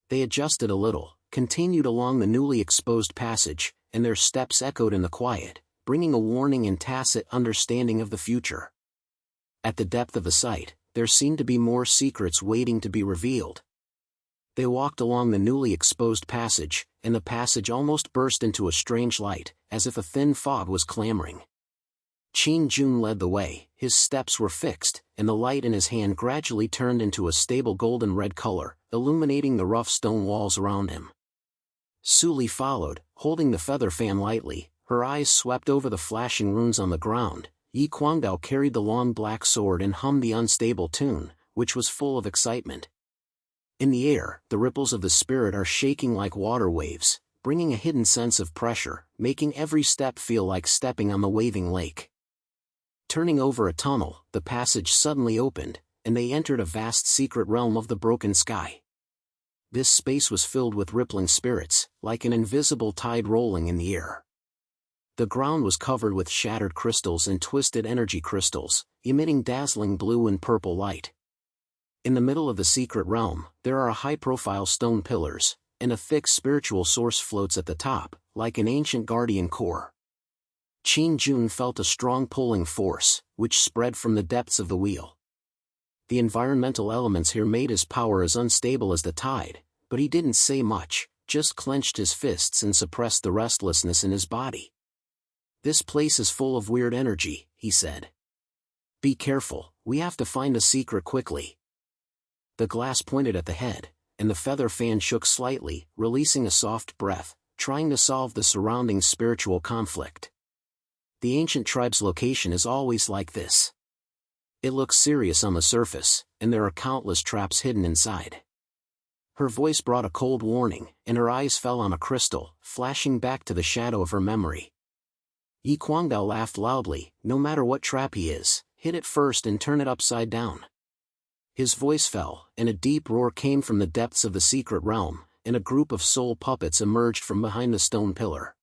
Speaker 1: They adjusted a little, continued along the newly exposed passage, and their steps echoed in the quiet, bringing a warning and tacit understanding of the future. At the depth of the site, there seemed to be more secrets waiting to be revealed. They walked along the newly exposed passage, and the passage almost burst into a strange light, as if a thin fog was clamoring. Qin Jun led the way, his steps were fixed, and the light in his hand gradually turned into a stable golden red color, illuminating the rough stone walls around him. Suli followed, holding the feather fan lightly, her eyes swept over the flashing runes on the ground. Yi Kuangdao carried the long black sword and hummed the unstable tune, which was full of excitement. In the air, the ripples of the spirit are shaking like water waves, bringing a hidden sense of pressure, making every step feel like stepping on the waving lake. Turning over a tunnel, the passage suddenly opened, and they entered a vast secret realm of the broken sky. This space was filled with rippling spirits, like an invisible tide rolling in the air. The ground was covered with shattered crystals and twisted energy crystals, emitting dazzling blue and purple light. In the middle of the secret realm, there are high-profile stone pillars, and a thick spiritual source floats at the top, like an ancient guardian core. Qin Jun felt a strong pulling force, which spread from the depths of the wheel. The environmental elements here made his power as unstable as the tide, but he didn't say much, just clenched his fists and suppressed the restlessness in his body. "This place is full of weird energy," he said. "Be careful, we have to find a secret quickly." The glass pointed at the head, and the feather fan shook slightly, releasing a soft breath, trying to solve the surrounding spiritual conflict. The ancient tribe's location is always like this. It looks serious on the surface, and there are countless traps hidden inside. Her voice brought a cold warning, and her eyes fell on a crystal, flashing back to the shadow of her memory. Yi Kuangdao laughed loudly. "No matter what trap he is, hit it first and turn it upside down." His voice fell, and a deep roar came from the depths of the secret realm, and a group of soul puppets emerged from behind the stone pillar.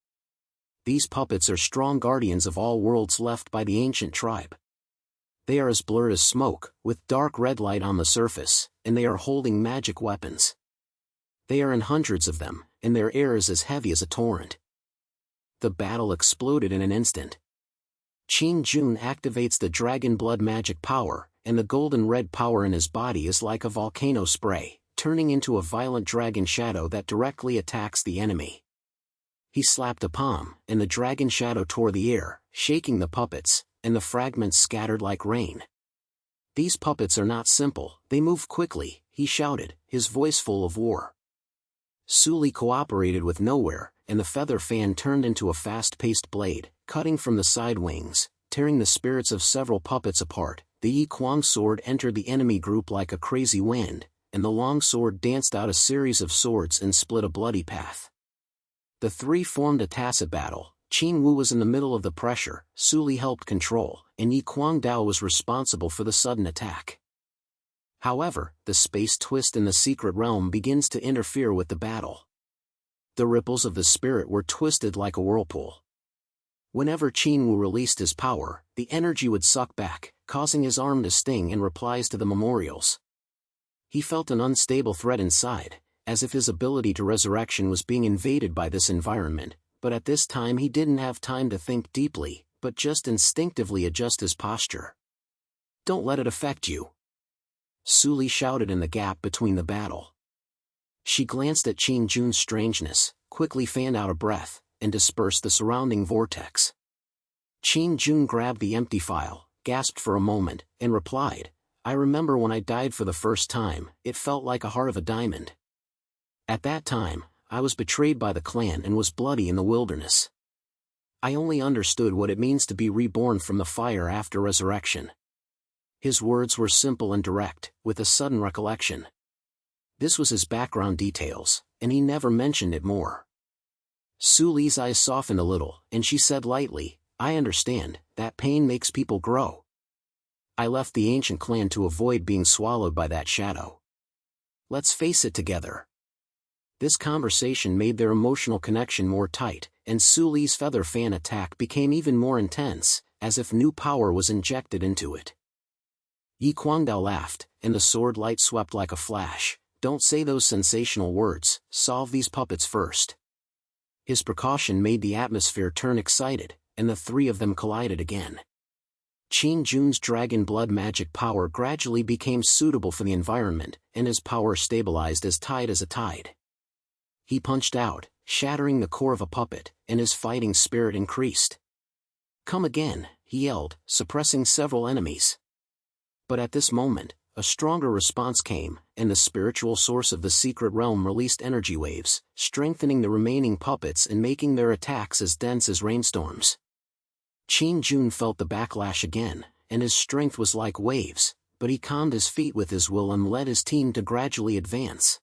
Speaker 1: These puppets are strong guardians of all worlds left by the ancient tribe. They are as blurred as smoke, with dark red light on the surface, and they are holding magic weapons. They are in hundreds of them, and their air is as heavy as a torrent. The battle exploded in an instant. Qin Jun activates the dragon blood magic power, and the golden red power in his body is like a volcano spray, turning into a violent dragon shadow that directly attacks the enemy. He slapped a palm, and the dragon shadow tore the air, shaking the puppets, and the fragments scattered like rain. "These puppets are not simple, they move quickly," he shouted, his voice full of war. Suli cooperated with nowhere, and the feather fan turned into a fast-paced blade, cutting from the side wings, tearing the spirits of several puppets apart. The Yi Kuang sword entered the enemy group like a crazy wind, and the long sword danced out a series of swords and split a bloody path. The three formed a tacit battle. Qin Wu was in the middle of the pressure, Suli helped control, and Yi Kuangdao was responsible for the sudden attack. However, the space twist in the secret realm begins to interfere with the battle. The ripples of the spirit were twisted like a whirlpool. Whenever Qin Wu released his power, the energy would suck back, causing his arm to sting in replies to the memorials. He felt an unstable threat inside, as if his ability to resurrection was being invaded by this environment, but at this time he didn't have time to think deeply, but just instinctively adjust his posture. "Don't let it affect you," Suli shouted in the gap between the battle. She glanced at Qin Jun's strangeness, quickly fanned out a breath, and dispersed the surrounding vortex. Qin Jun grabbed the empty phial, gasped for a moment, and replied, "I remember when I died for the first time, it felt like a heart of a diamond. At that time, I was betrayed by the clan and was bloody in the wilderness. I only understood what it means to be reborn from the fire after resurrection." His words were simple and direct, with a sudden recollection. This was his background details, and he never mentioned it more. Suli's eyes softened a little, and she said lightly, "I understand, that pain makes people grow. I left the ancient clan to avoid being swallowed by that shadow. Let's face it together." This conversation made their emotional connection more tight, and Suli's feather fan attack became even more intense, as if new power was injected into it. Yi Kuangdao laughed, and the sword light swept like a flash. "Don't say those sensational words, solve these puppets first." His precaution made the atmosphere turn excited, and the three of them collided again. Qin Jun's dragon blood magic power gradually became suitable for the environment, and his power stabilized as tight as a tide. He punched out, shattering the core of a puppet, and his fighting spirit increased. "Come again," he yelled, suppressing several enemies. But at this moment, a stronger response came, and the spiritual source of the secret realm released energy waves, strengthening the remaining puppets and making their attacks as dense as rainstorms. Qin Jun felt the backlash again, and his strength was like waves, but he calmed his feet with his will and led his team to gradually advance.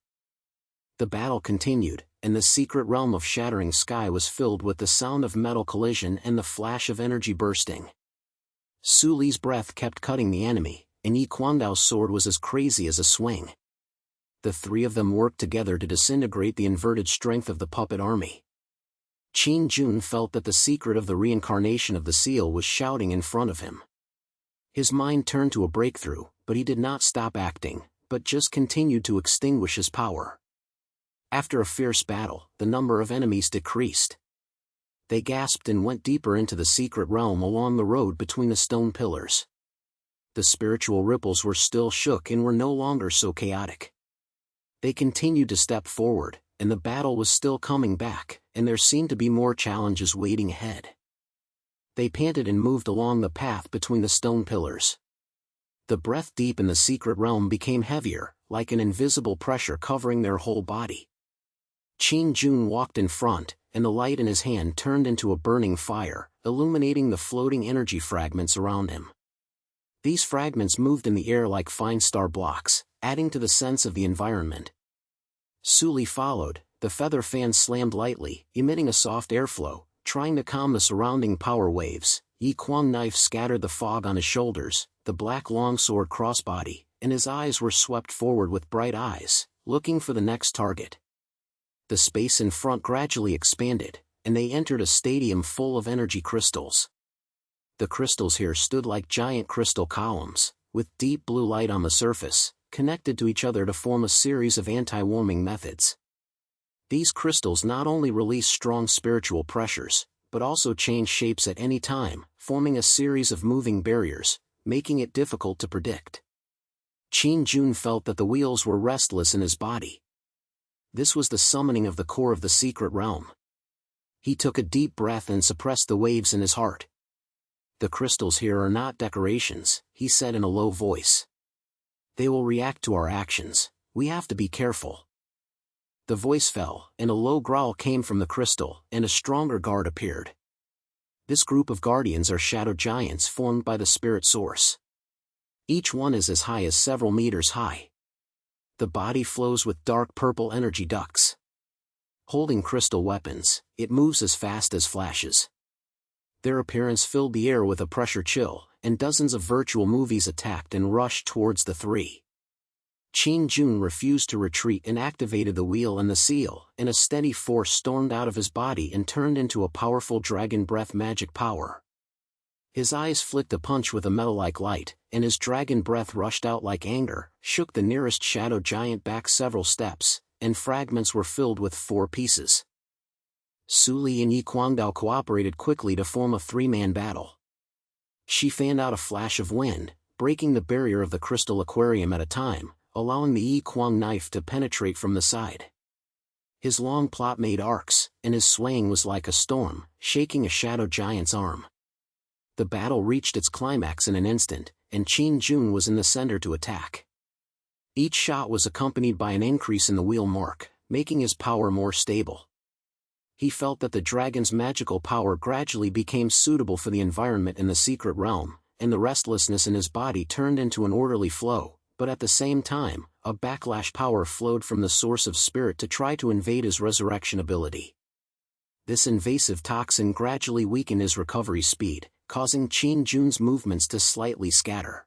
Speaker 1: The battle continued, and the secret realm of shattering sky was filled with the sound of metal collision and the flash of energy bursting. Suli's breath kept cutting the enemy, and Yi Kuangdao's sword was as crazy as a swing. The three of them worked together to disintegrate the inverted strength of the puppet army. Qin Jun felt that the secret of the reincarnation of the seal was shouting in front of him. His mind turned to a breakthrough, but he did not stop acting, but just continued to extinguish his power. After a fierce battle, the number of enemies decreased. They gasped and went deeper into the secret realm along the road between the stone pillars. The spiritual ripples were still shook and were no longer so chaotic. They continued to step forward, and the battle was still coming back, and there seemed to be more challenges waiting ahead. They panted and moved along the path between the stone pillars. The breath deep in the secret realm became heavier, like an invisible pressure covering their whole body. Qin Jun walked in front, and the light in his hand turned into a burning fire, illuminating the floating energy fragments around him. These fragments moved in the air like fine star blocks, adding to the sense of the environment. Suli followed, the feather fan slammed lightly, emitting a soft airflow, trying to calm the surrounding power waves. Yi Kuang knife scattered the fog on his shoulders, the black longsword crossbody, and his eyes were swept forward with bright eyes, looking for the next target. The space in front gradually expanded, and they entered a stadium full of energy crystals. The crystals here stood like giant crystal columns, with deep blue light on the surface, connected to each other to form a series of anti-warming methods. These crystals not only release strong spiritual pressures, but also change shapes at any time, forming a series of moving barriers, making it difficult to predict. Qin Jun felt that the wheels were restless in his body. This was the summoning of the core of the secret realm. He took a deep breath and suppressed the waves in his heart. "The crystals here are not decorations," he said in a low voice. "They will react to our actions. We have to be careful." The voice fell, and a low growl came from the crystal, and a stronger guard appeared. This group of guardians are shadow giants formed by the spirit source. Each one is as high as several meters high. The body flows with dark purple energy ducts. Holding crystal weapons, it moves as fast as flashes. Their appearance filled the air with a pressure chill, and dozens of virtual movies attacked and rushed towards the three. Qin Jun refused to retreat and activated the wheel and the seal, and a steady force stormed out of his body and turned into a powerful dragon breath magic power. His eyes flicked a punch with a metal-like light, and his dragon breath rushed out like anger, shook the nearest shadow giant back several steps, and fragments were filled with 4 pieces. Su Li and Kuangdao cooperated quickly to form a 3-man battle. She fanned out a flash of wind, breaking the barrier of the crystal aquarium at a time, allowing the Yi Kuang knife to penetrate from the side. His long plot made arcs, and his swaying was like a storm, shaking a shadow giant's arm. The battle reached its climax in an instant, and Qin Jun was in the center to attack. Each shot was accompanied by an increase in the wheel mark, making his power more stable. He felt that the dragon's magical power gradually became suitable for the environment in the secret realm, and the restlessness in his body turned into an orderly flow, but at the same time, a backlash power flowed from the source of spirit to try to invade his resurrection ability. This invasive toxin gradually weakened his recovery speed, causing Qin Jun's movements to slightly scatter.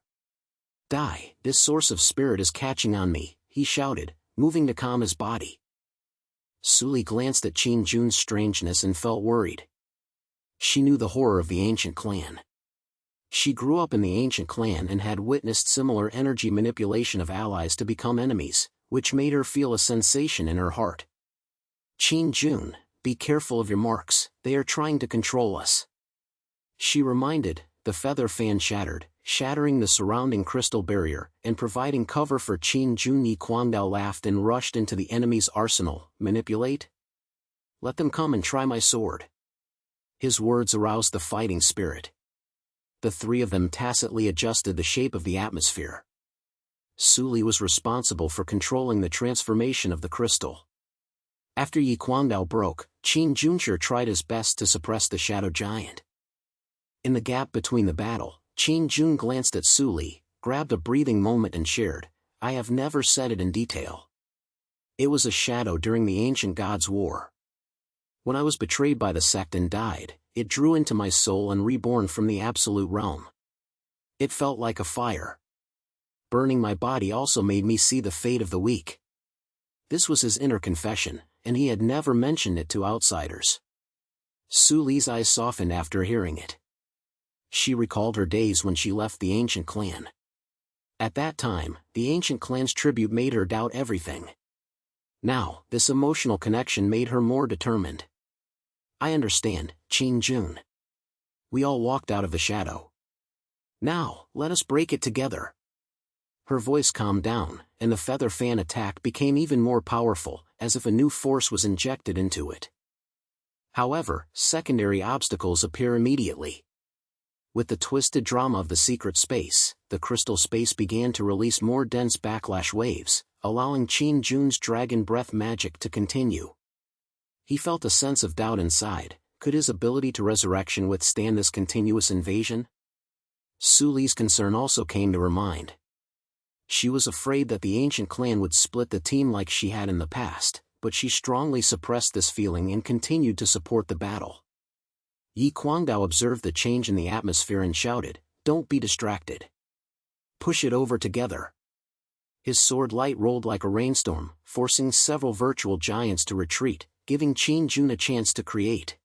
Speaker 1: "Die, this source of spirit is catching on me," he shouted, moving to calm his body. Su Li glanced at Qin Jun's strangeness and felt worried. She knew the horror of the ancient clan. She grew up in the ancient clan and had witnessed similar energy manipulation of allies to become enemies, which made her feel a sensation in her heart. "Qin Jun, be careful of your marks, they are trying to control us," she reminded. The feather fan shattered, shattering the surrounding crystal barrier, and providing cover for Qin Jun. Yi Kuangdao laughed and rushed into the enemy's arsenal. "Manipulate? Let them come and try my sword." His words aroused the fighting spirit. The 3 of them tacitly adjusted the shape of the atmosphere. Su Li was responsible for controlling the transformation of the crystal. After Yi Kuangdao broke, Qin Jun tried his best to suppress the shadow giant. In the gap between the battle, Qin Jun glanced at Su Li, grabbed a breathing moment and shared, "I have never said it in detail. It was a shadow during the ancient gods' war. When I was betrayed by the sect and died, it drew into my soul and reborn from the absolute realm. It felt like a fire. Burning my body also made me see the fate of the weak." This was his inner confession, and he had never mentioned it to outsiders. Su Li's eyes softened after hearing it. She recalled her days when she left the ancient clan. At that time, the ancient clan's tribute made her doubt everything. Now, this emotional connection made her more determined. "I understand, Qin Jun." We all walked out of the shadow. "Now, let us break it together." Her voice calmed down, and the feather fan attack became even more powerful, as if a new force was injected into it. However, secondary obstacles appear immediately. With the twisted drama of the secret space, the crystal space began to release more dense backlash waves, allowing Qin Jun's dragon breath magic to continue. He felt a sense of doubt inside. Could his ability to resurrection withstand this continuous invasion? Su Li's concern also came to her mind. She was afraid that the ancient clan would split the team like she had in the past, but she strongly suppressed this feeling and continued to support the battle. Yi Kuangdao observed the change in the atmosphere and shouted, "Don't be distracted. Push it over together." His sword light rolled like a rainstorm, forcing several virtual giants to retreat, giving Qin Jun a chance to create.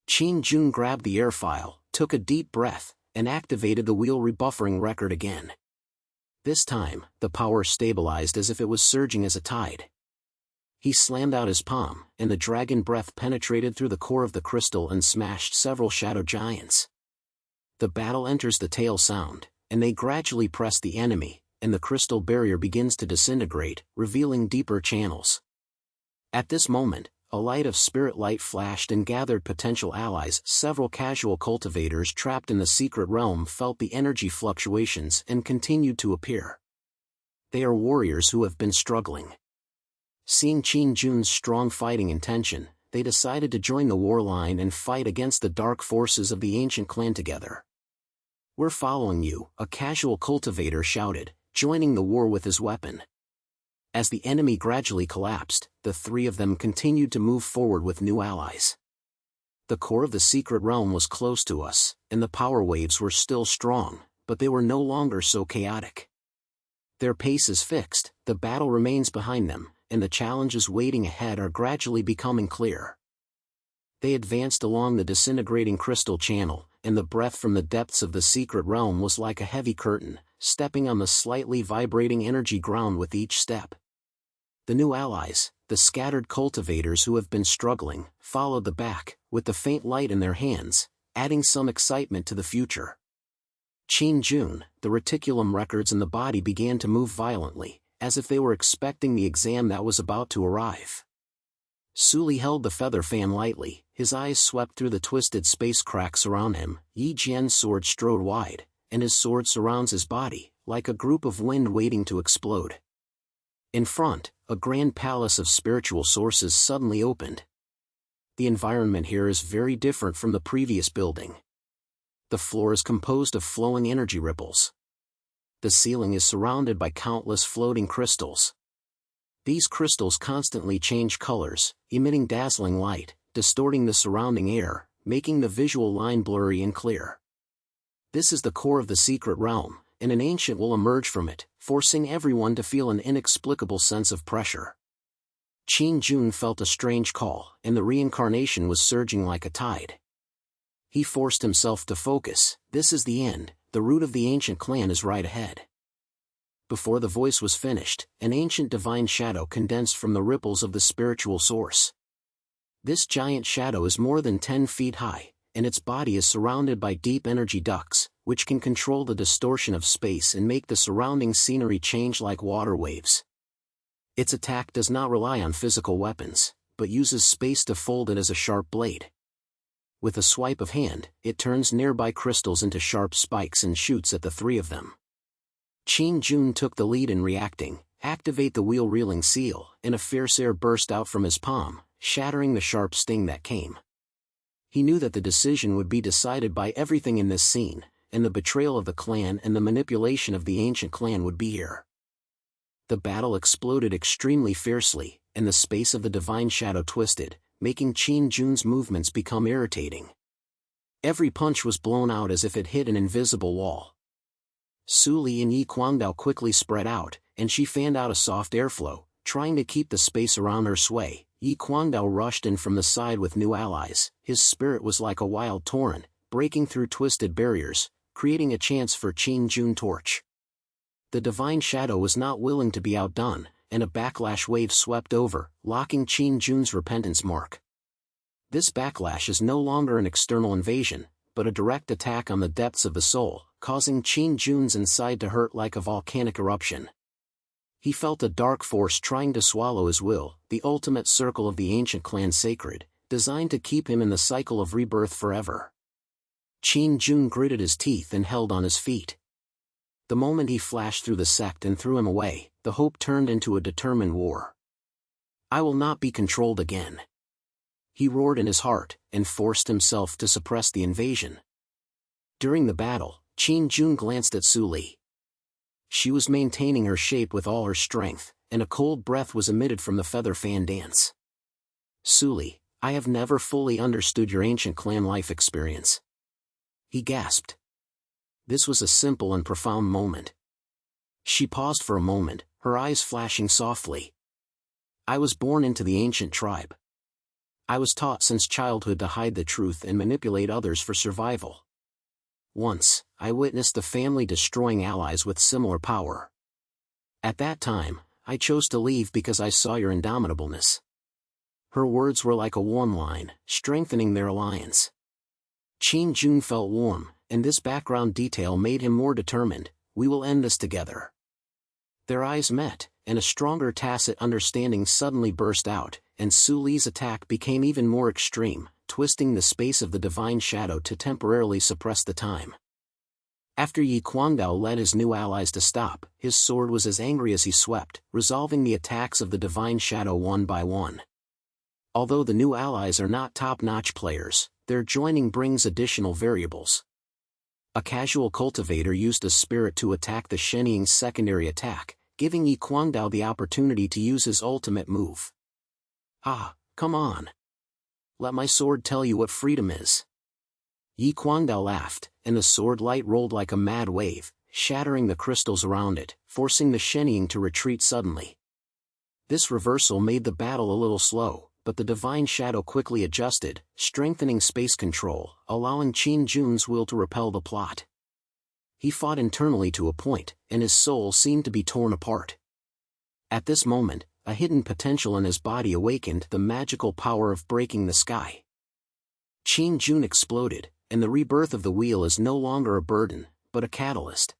Speaker 1: Qin Jun grabbed the air file, took a deep breath, and activated the wheel rebuffering record again. This time, the power stabilized as if it was surging as a tide. He slammed out his palm, and the dragon breath penetrated through the core of the crystal and smashed several shadow giants. The battle enters the tail sound, and they gradually press the enemy, and the crystal barrier begins to disintegrate, revealing deeper channels. At this moment, a light of spirit light flashed and gathered potential allies. Several casual cultivators trapped in the secret realm felt the energy fluctuations and continued to appear. They are warriors who have been struggling. Seeing Qin Jun's strong fighting intention, they decided to join the war line and fight against the dark forces of the ancient clan together. "We're following you," a casual cultivator shouted, joining the war with his weapon. As the enemy gradually collapsed, the three of them continued to move forward with new allies. The core of the secret realm was close to us, and the power waves were still strong, but they were no longer so chaotic. Their pace is fixed, the battle remains behind them, and the challenges waiting ahead are gradually becoming clear. They advanced along the disintegrating crystal channel, and the breath from the depths of the secret realm was like a heavy curtain, stepping on the slightly vibrating energy ground with each step. The new allies, the scattered cultivators who have been struggling, followed the back, with the faint light in their hands, adding some excitement to the future. Qin Jun, the reticulum records in the body began to move violently, as if they were expecting the exam that was about to arrive. Suli held the feather fan lightly, his eyes swept through the twisted space cracks around him. Yi Jian's sword strode wide, and his sword surrounds his body, like a group of wind waiting to explode. In front, a grand palace of spiritual sources suddenly opened. The environment here is very different from the previous building. The floor is composed of flowing energy ripples. The ceiling is surrounded by countless floating crystals. These crystals constantly change colors, emitting dazzling light, distorting the surrounding air, making the visual line blurry and clear. This is the core of the secret realm, and an ancient will emerge from it, forcing everyone to feel an inexplicable sense of pressure. Qin Jun felt a strange call, and the reincarnation was surging like a tide. He forced himself to focus. This is the end, the root of the ancient clan is right ahead. Before the voice was finished, an ancient divine shadow condensed from the ripples of the spiritual source. This giant shadow is more than 10 feet high, and its body is surrounded by deep energy ducts, which can control the distortion of space and make the surrounding scenery change like water waves. Its attack does not rely on physical weapons, but uses space to fold it as a sharp blade. With a swipe of hand, it turns nearby crystals into sharp spikes and shoots at the three of them. Qin Jun took the lead in reacting. "Activate the wheel reeling seal," and a fierce air burst out from his palm, shattering the sharp sting that came. He knew that the decision would be decided by everything in this scene, and the betrayal of the clan and the manipulation of the ancient clan would be here. The battle exploded extremely fiercely, and the space of the divine shadow twisted, making Qin Jun's movements become irritating. Every punch was blown out as if it hit an invisible wall. Suli and Yi Kuangdao quickly spread out, and she fanned out a soft airflow, trying to keep the space around her sway. Yi Kuangdao rushed in from the side with new allies. His spirit was like a wild torrent, breaking through twisted barriers, creating a chance for Qin Jun torch. The divine shadow was not willing to be outdone, and a backlash wave swept over, locking Qin Jun's repentance mark. This backlash is no longer an external invasion, but a direct attack on the depths of the soul, causing Qin Jun's inside to hurt like a volcanic eruption. He felt a dark force trying to swallow his will, the ultimate circle of the ancient clan sacred, designed to keep him in the cycle of rebirth forever. Qin Jun gritted his teeth and held on his feet. The moment he flashed through the sect and threw him away, the hope turned into a determined war. "I will not be controlled again," he roared in his heart, and forced himself to suppress the invasion. During the battle, Qin Jun glanced at Suli. She was maintaining her shape with all her strength, and a cold breath was emitted from the feather fan dance. "Suli, I have never fully understood your ancient clan life experience," he gasped. This was a simple and profound moment. She paused for a moment, her eyes flashing softly. "I was born into the ancient tribe. I was taught since childhood to hide the truth and manipulate others for survival. Once, I witnessed the family destroying allies with similar power. At that time, I chose to leave because I saw your indomitableness." Her words were like a warm line, strengthening their alliance. Qin Jun felt warm, and this background detail made him more determined. "We will end this together." Their eyes met, and a stronger tacit understanding suddenly burst out, and Su Li's attack became even more extreme, twisting the space of the divine shadow to temporarily suppress the time. After Kuangdao led his new allies to stop, his sword was as angry as he swept, resolving the attacks of the divine shadow one by one. Although the new allies are not top-notch players, their joining brings additional variables. A casual cultivator used a spirit to attack the Shenying's secondary attack, giving Kuangdao the opportunity to use his ultimate move. "Ah, come on. Let my sword tell you what freedom is." Kuangdao laughed, and the sword light rolled like a mad wave, shattering the crystals around it, forcing the Shenying to retreat suddenly. This reversal made the battle a little slow, but the divine shadow quickly adjusted, strengthening space control, allowing Qin Jun's will to repel the plot. He fought internally to a point, and his soul seemed to be torn apart. At this moment, a hidden potential in his body awakened, the magical power of breaking the sky. Qin Jun exploded, and the rebirth of the wheel is no longer a burden, but a catalyst.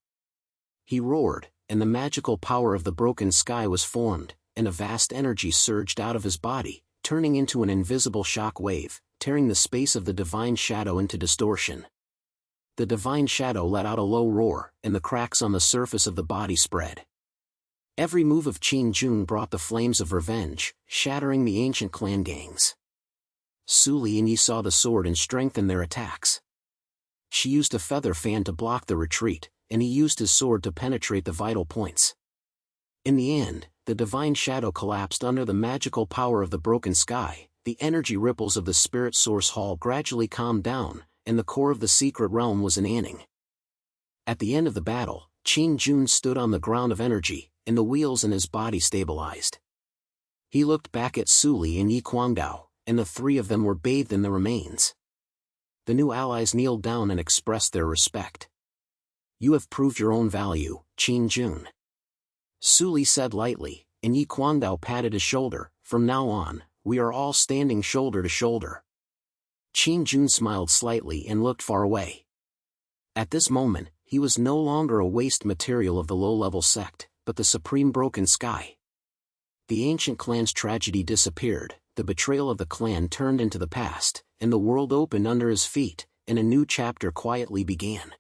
Speaker 1: He roared, and the magical power of the broken sky was formed, and a vast energy surged out of his body, turning into an invisible shock wave, tearing the space of the divine shadow into distortion. The divine shadow let out a low roar, and the cracks on the surface of the body spread. Every move of Qin Jun brought the flames of revenge, shattering the ancient clan gangs. Su Li and Yi saw the sword and strengthened their attacks. She used a feather fan to block the retreat, and he used his sword to penetrate the vital points. In the end, the divine shadow collapsed under the magical power of the broken sky. The energy ripples of the spirit source hall gradually calmed down, and the core of the secret realm was inanning. At the end of the battle, Qin Jun stood on the ground of energy, and the wheels in his body stabilized. He looked back at Su Li and Kuangdao, and the three of them were bathed in the remains. The new allies kneeled down and expressed their respect. "You have proved your own value, Qin Jun," Su Li said lightly, and Kuangdao patted his shoulder. "From now on, we are all standing shoulder to shoulder." Qin Jun smiled slightly and looked far away. At this moment, he was no longer a waste material of the low-level sect, but the supreme broken sky. The ancient clan's tragedy disappeared, the betrayal of the clan turned into the past, and the world opened under his feet, and a new chapter quietly began.